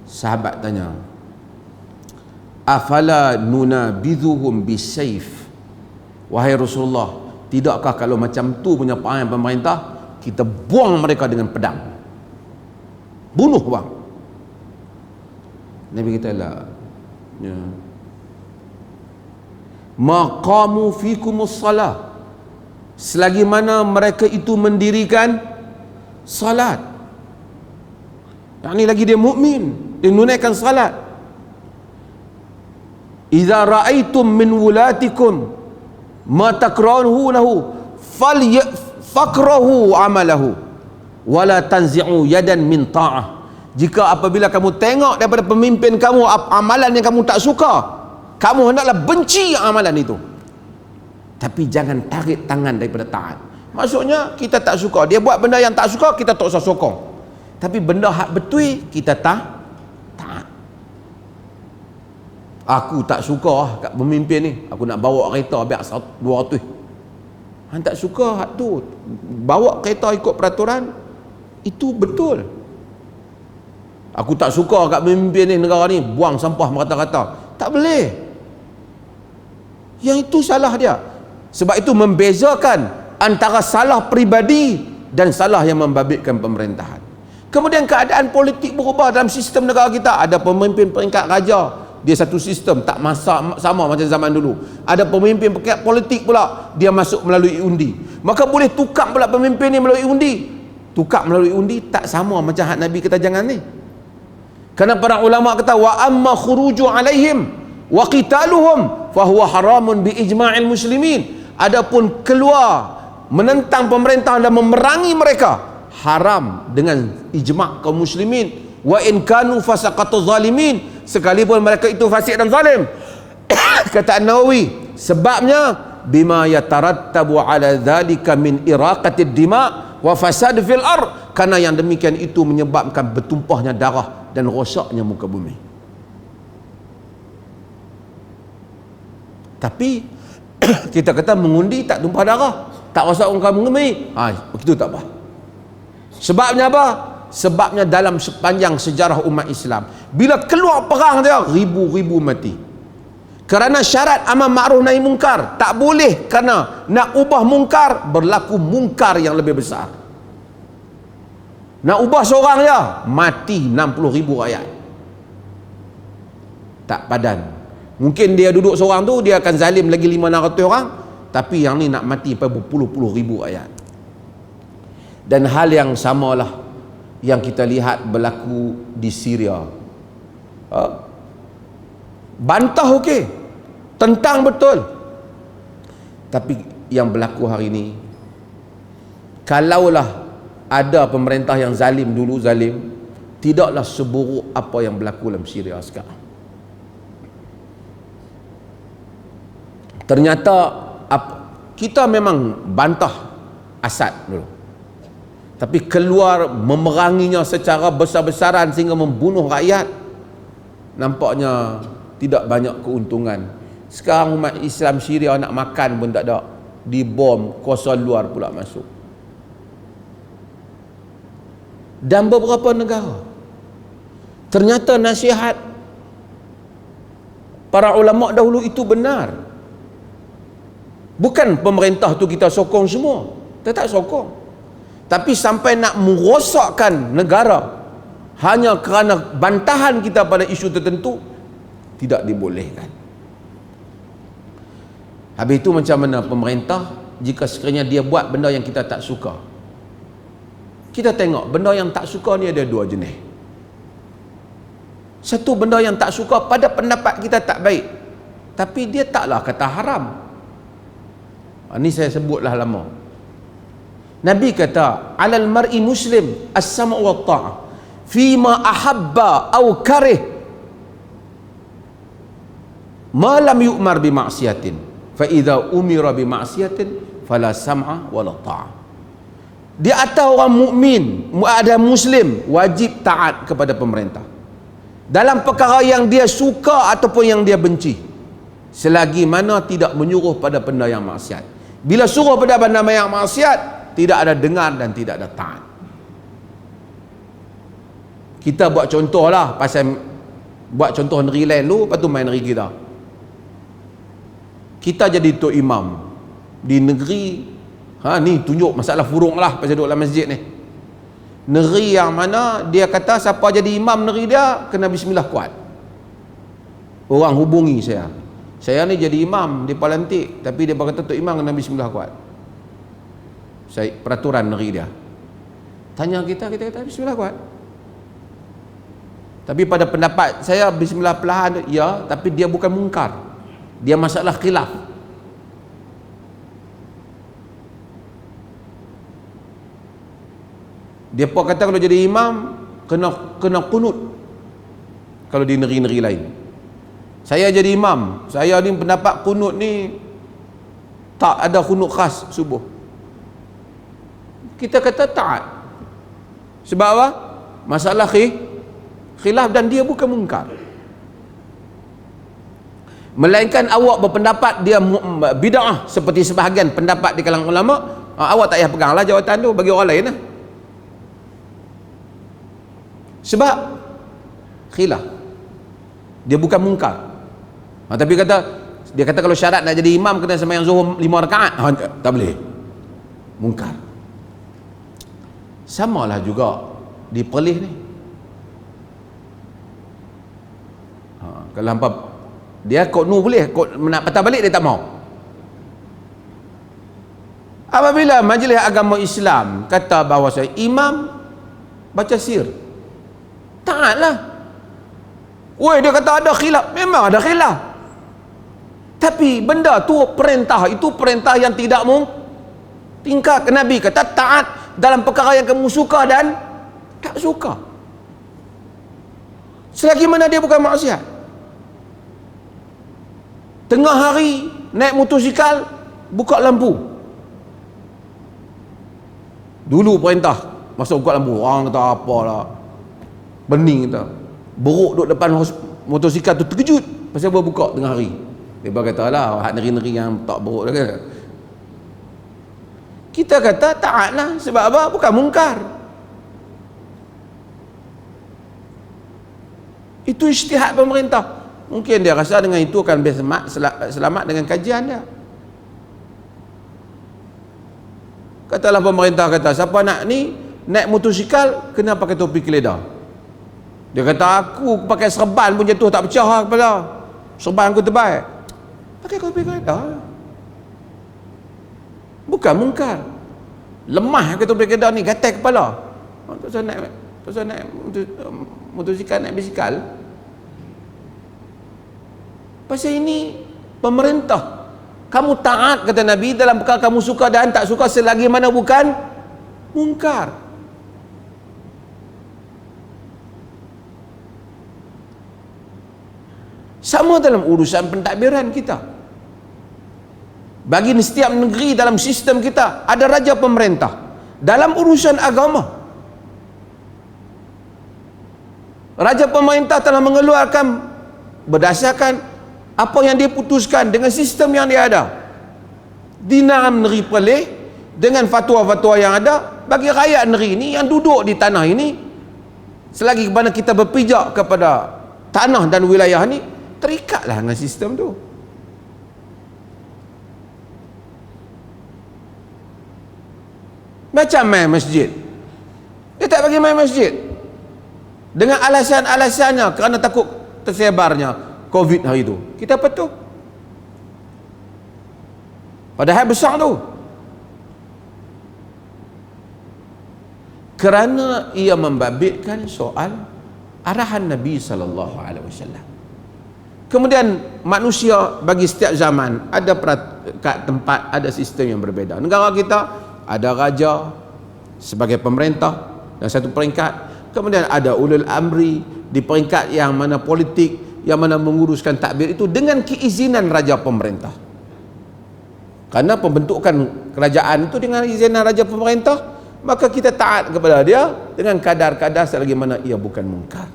Sahabat tanya, afala nunabidhuhum bisayf? Wahai Rasulullah, tidakkah kalau macam tu punya perangai pemerintah, kita buang mereka dengan pedang, bunuh bang? Nabi kata la, ya, maqamu fikumus salah, selagi mana mereka itu mendirikan salat, yakni lagi dia mukmin, dia menunaikan salat. Idza ra'aitum min wulatikum ma takrahunahu fakrahu amalahu wala tanzi'u yadan min ta'ah. Jika apabila kamu tengok daripada pemimpin kamu amalan yang kamu tak suka, kamu hendaklah benci amalan itu, tapi jangan tarik tangan daripada taat. Maksudnya kita tak suka dia buat benda yang tak suka, kita tak usah sokong, tapi benda hak betul kita taat. Aku tak suka kat pemimpin ni, aku nak bawa kereta biar 200. Han tak suka hak tu, bawa kereta ikut peraturan, itu betul. Aku tak suka kat pemimpin ni, negara ni buang sampah merata-rata, tak boleh. Yang itu salah dia. Sebab itu membezakan antara salah peribadi dan salah yang membabitkan pemerintahan. Kemudian keadaan politik berubah dalam sistem negara kita. Ada pemimpin peringkat raja, dia satu sistem, tak sama macam zaman dulu. Ada pemimpin politik pula, dia masuk melalui undi. Maka boleh tukar pula pemimpin ni melalui undi. Tukar melalui undi tak sama macam hak Nabi kata jangan ni. Kerana para ulama kata wa amma khuruju alaihim wa qitaluhum fa huwa haramun bi ijma'il muslimin. Adapun keluar menentang pemerintah dan memerangi mereka haram dengan ijma' kaum muslimin. Wa in kanu fasaqatu zalimin, sekalipun mereka itu fasik dan zalim. Kata An-Nawawi, sebabnya bima yatarattabu ala dhalika min iraqatid dima' wa fasad fil ard, karena yang demikian itu menyebabkan bertumpahnya darah dan rosaknya muka bumi. Tapi kita kata mengundi tak tumpah darah, tak rosak muka bumi, begitu tak apa. Sebabnya apa? Sebabnya dalam sepanjang sejarah umat Islam, bila keluar perang dia, ribu-ribu mati. Kerana syarat amar ma'ruf nahi mungkar, tak boleh kerana nak ubah mungkar berlaku mungkar yang lebih besar. Nak ubah seorang je mati 60,000 rakyat. Tak padan. Mungkin dia duduk seorang tu dia akan zalim lagi 500 orang, tapi yang ni nak mati berpuluh-puluh ribu rakyat. Dan hal yang samalah yang kita lihat berlaku di Syria. Bantah okey, tentang betul, tapi yang berlaku hari ini, kalaulah ada pemerintah yang zalim dulu zalim, tidaklah seburuk apa yang berlaku dalam Syria sekarang. Ternyata kita memang bantah Asad dulu, tapi keluar memeranginya secara besar-besaran sehingga membunuh rakyat, nampaknya tidak banyak keuntungan. Sekarang umat Islam Syria nak makan pun tak ada, dibom, kuasa luar pula masuk. Dan beberapa negara, ternyata nasihat para ulama dahulu itu benar. Bukan pemerintah tu kita sokong semua, kita tak sokong, tapi sampai nak merosakkan negara hanya kerana bantahan kita pada isu tertentu, tidak dibolehkan. Habis itu macam mana pemerintah jika sekiranya dia buat benda yang kita tak suka? Kita tengok benda yang tak suka ni ada dua jenis. Satu, benda yang tak suka pada pendapat kita tak baik, tapi dia taklah kata haram. Ini saya sebutlah lama. Nabi kata alal mar'i muslim as-sam'u wa ta'ah fima ahabba aw karih ma lam yu'mar bi ma'siyatin fa idza umira bi ma'siyatin fala sam'a wala ta'ah. Di atas orang mukmin, ada muslim, wajib taat kepada pemerintah dalam perkara yang dia suka ataupun yang dia benci, selagi mana tidak menyuruh pada benda yang maksiat. Bila suruh pada benda yang maksiat, tidak ada dengar dan tidak ada taat. Kita buat contoh lah, pasal buat contoh negeri lain dulu, lepas tu main negeri kita. Kita jadi tok imam di negeri, ni tunjuk masalah furung lah pasal duduk dalam masjid ni. Negeri yang mana dia kata siapa jadi imam negeri dia kena bismillah kuat. Orang hubungi saya ni jadi imam di Palantik, tapi dia berkata tok imam kena bismillah kuat. Saya peraturan negeri dia. Tanya kita kata bismillah kuat. Tapi pada pendapat saya bismillah perlahan ya, tapi dia bukan mungkar. Dia masalah khilaf. Dia pun kata kalau jadi imam kena kunut kalau di negeri-negeri lain. Saya jadi imam, saya ni pendapat kunut ni tak ada kunut khas subuh. Kita kata taat. Sebab apa? Masalah khilaf dan dia bukan mungkar. Melainkan awak berpendapat dia bid'ah seperti sebahagian pendapat di kalangan ulama, awak tak payah peganglah jawatan tu, bagi orang lain lah. Sebab khilaf, dia bukan mungkar. Tapi dia kata kalau syarat nak jadi imam kena sembahyang zuhur 5 rakaat, tak boleh, mungkar. Samalah juga di Perlis ni. Kalau hampa dia kod nu boleh, kod nak patah balik dia tak mau. Apabila Majlis Agama Islam kata bahawa imam baca sir, taatlah. Woi, dia kata ada khilaf, memang ada khilaf. Tapi benda tu perintah, itu perintah yang tidak tingkat. Nabi kata taat dalam perkara yang kamu suka dan tak suka. Selagi mana dia bukan maksiat. Tengah hari naik motosikal, buka lampu. Dulu perintah masuk buka lampu, orang kata apalah, bening kata. Beruk duduk depan motosikal tu terkejut pasal baru buka tengah hari. Dia kata lah, hak neri-neri yang tak beruk dah kan. Kita kata taatlah, sebab apa? Bukan mungkar. Itu ijtihad pemerintah. Mungkin dia rasa dengan itu akan selamat dengan kajian dia. Katalah pemerintah kata, siapa nak ni naik motosikal kena pakai topi keledar. Dia kata aku pakai serban pun jatuh tak pecah lah kepala. Serban aku tebal. Pakai topi keledar. Bukan mungkar. Lemah ke topi keledar ni, gatal kepala. Tak usah naik motosikal, naik bisikal. Pasal ini pemerintah. Kamu taat kata Nabi dalam perkara kamu suka dan tak suka selagi mana bukan mungkar. Sama dalam urusan pentadbiran kita. Bagi setiap negeri dalam sistem kita ada raja pemerintah. Dalam urusan agama, raja pemerintah telah mengeluarkan berdasarkan apa yang dia putuskan dengan sistem yang dia ada. Di dalam negeri Perlis dengan fatwa-fatwa yang ada, bagi rakyat negeri ini yang duduk di tanah ini, selagi mana kita berpijak kepada tanah dan wilayah ini, terikatlah dengan sistem tu. Macam main masjid, dia tak bagi main masjid dengan alasan-alasannya kerana takut tersebarnya COVID hari tu. Kita apa tu? Padahal besar tu. Kerana ia membabitkan soal arahan Nabi SAW. Kemudian manusia bagi setiap zaman ada kat tempat ada sistem yang berbeza. Negara kita ada raja sebagai pemerintah dan satu peringkat. Kemudian ada ulul amri di peringkat yang mana politik, yang mana menguruskan takbir itu dengan keizinan raja pemerintah. Karena pembentukan kerajaan itu dengan izinan raja pemerintah, maka kita taat kepada dia dengan kadar-kadar selagi mana ia bukan mungkar.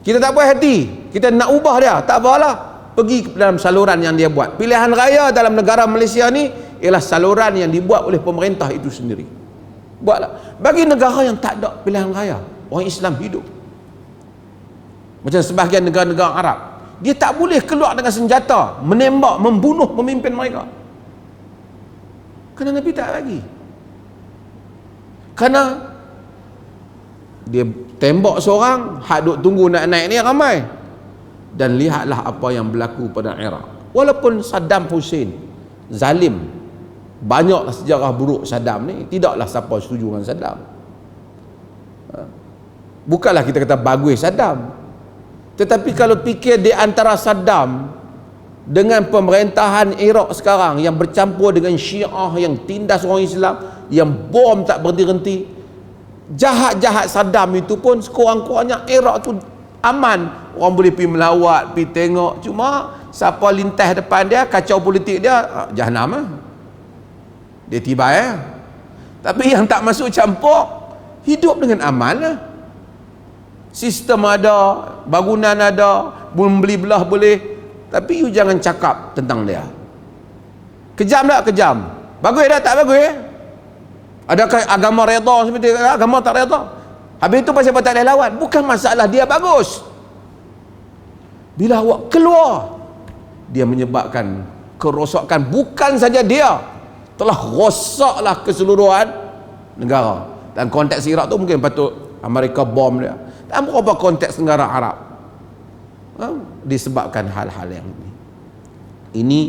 Kita tak puas hati, kita nak ubah dia, tak apalah, pergi dalam saluran yang dia buat. Pilihan raya dalam negara Malaysia ni ialah saluran yang dibuat oleh pemerintah itu sendiri. Buatlah. Bagi negara yang tak ada pilihan raya, orang Islam hidup macam sebahagian negara-negara Arab, dia tak boleh keluar dengan senjata menembak, membunuh pemimpin mereka. Kerana Nabi tak bagi. Kerana dia tembak seorang, hak duk tunggu nak naik ni ramai. Dan lihatlah apa yang berlaku pada Iraq. Walaupun Saddam Hussein zalim, banyaklah sejarah buruk Saddam ni, tidaklah siapa setuju dengan Saddam. Bukanlah kita kata bagus Saddam, tetapi kalau fikir di antara Saddam dengan pemerintahan Iraq sekarang yang bercampur dengan Syiah yang tindas orang Islam, yang bom tak berhenti-henti, jahat-jahat Saddam itu pun sekurang-kurangnya Iraq tu aman. Orang boleh pergi melawat, pergi tengok. Cuma siapa lintas depan dia, kacau politik dia, jahanam lah. Dia tiba ya. Tapi yang tak masuk campur, hidup dengan aman lah. Sistem ada, bangunan ada, beli belah boleh. Tapi you jangan cakap tentang dia. Kejam tak? Kejam. Bagus tak? Tak bagus. Adakah agama redha seperti agama tak redha? Habis itu pasal tak boleh lawan. Bukan masalah dia bagus. Bila awak keluar, dia menyebabkan kerosakan. Bukan saja dia, telah rosaklah keseluruhan negara. Dan konteks Iraq tu mungkin patut Amerika bom dia. Dan berapa konteks negara Arab. disebabkan hal-hal yang ini. Ini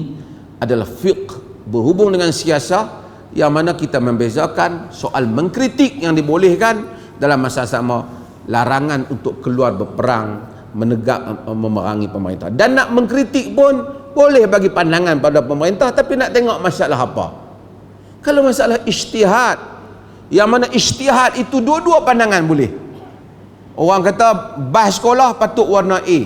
adalah fiqh berhubung dengan siasah, yang mana kita membezakan soal mengkritik yang dibolehkan dalam masa sama, larangan untuk keluar berperang, menegak memerangi pemerintah. Dan nak mengkritik pun boleh bagi pandangan pada pemerintah, tapi nak tengok masalah apa. Kalau masalah ijtihad, yang mana ijtihad itu dua-dua pandangan boleh. Orang kata bahas sekolah patut warna A,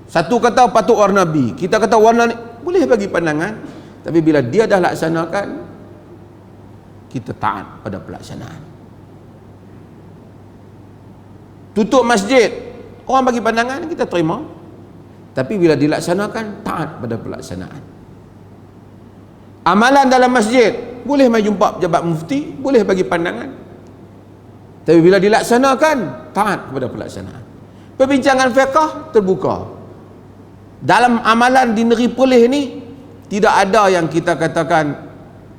satu kata patut warna B, kita kata warna ni, boleh bagi pandangan. Tapi bila dia dah laksanakan, kita taat pada pelaksanaan. Tutup masjid, orang bagi pandangan, kita terima. Tapi bila dilaksanakan, taat pada pelaksanaan. Amalan dalam masjid, boleh mai jumpa pejabat mufti, boleh bagi pandangan. Tapi bila dilaksanakan, taat kepada pelaksanaan. Perbincangan fiqh terbuka. Dalam amalan di negeri Perlis ni, tidak ada yang kita katakan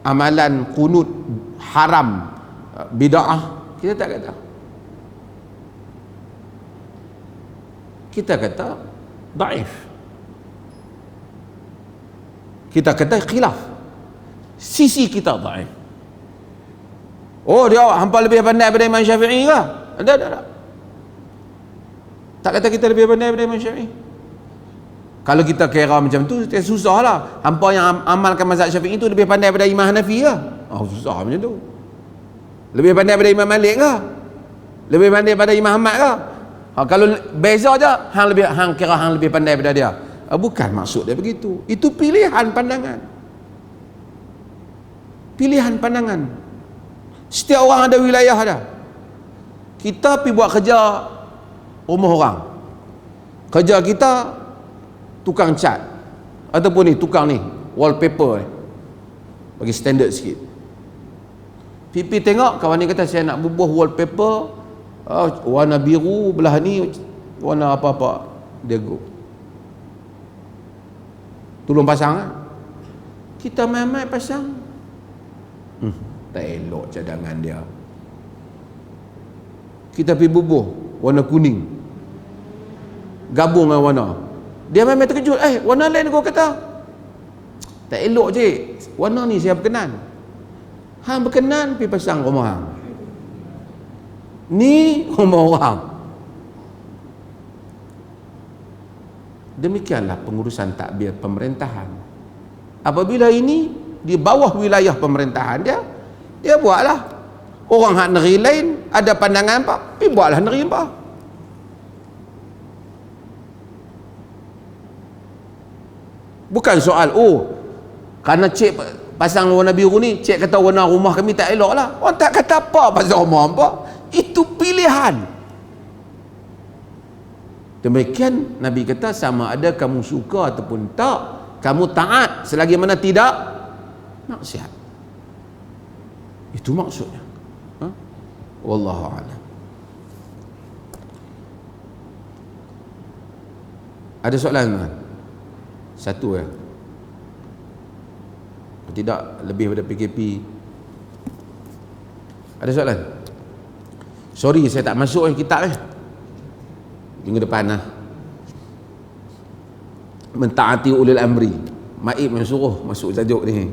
amalan kunut haram, bid'ah. Kita tak kata. Kita kata daif. Kita kata khilaf. Sisi kita daif. Oh, dia hampa lebih pandai daripada Imam Syafi'i ke? Tak. Tak kata kita lebih pandai daripada Imam Syafi'i. Kalau kita kira macam tu, susah lah. Hampa yang amalkan mazhab Syafi'i itu lebih pandai daripada Imam Hanafi ke? Oh, susah macam tu. Lebih pandai daripada Imam Malik ke? Lebih pandai daripada Imam Ahmad ke? Kalau beza je, hang kira hang lebih pandai daripada dia. Bukan maksud dia begitu. Itu pilihan pandangan. Pilihan pandangan. Setiap orang ada wilayah dia. Kita pergi buat kerja rumah orang. Kerja kita tukang cat, ataupun ni tukang ni wallpaper ni, bagi standard sikit. Pipi tengok kawan ni kata saya nak bubuh wallpaper warna biru, belah ni warna apa-apa, dia go tolong pasang kan? Kita main-main pasang, tak elok cadangan dia. Kita pergi bubuh warna kuning, gabung dengan warna, dia memang terkejut, warna lain kau kata. Tak elok je, warna ni saya berkenan. Hang berkenan pergi pasang rumah hang. Ni rumah orang. Demikianlah pengurusan takbir pemerintahan. Apabila ini di bawah wilayah pemerintahan dia buatlah. Orang hak negeri lain ada pandangan apa, pergi buatlah negeri apa. Bukan soal kerana cik pasang warna biru ni, cik kata warna rumah kami tak elok lah. Orang tak kata apa pasal rumah apa. Itu pilihan. Demikian Nabi kata, sama ada kamu suka ataupun tak, kamu taat selagi mana tidak maksiat. Itu maksudnya. Wallahu a'lam. Ada soalan kan? Satu ya. Tidak lebih daripada PKP. Ada soalan? Sorry saya tak masuk kitab minggu depan lah. Mentaati ulil amri. Maib yang suruh masuk tajuk ni.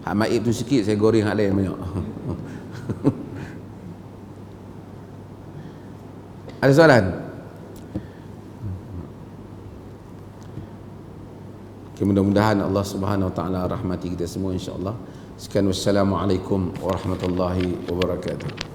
Hak maib tu sikit, saya goreng hak lain banyak. Ada soalan? Okay, mudah-mudahan Allah Subhanahu Wa Taala rahmati kita semua insya-Allah. Sekian, wassalamualaikum warahmatullahi wabarakatuh.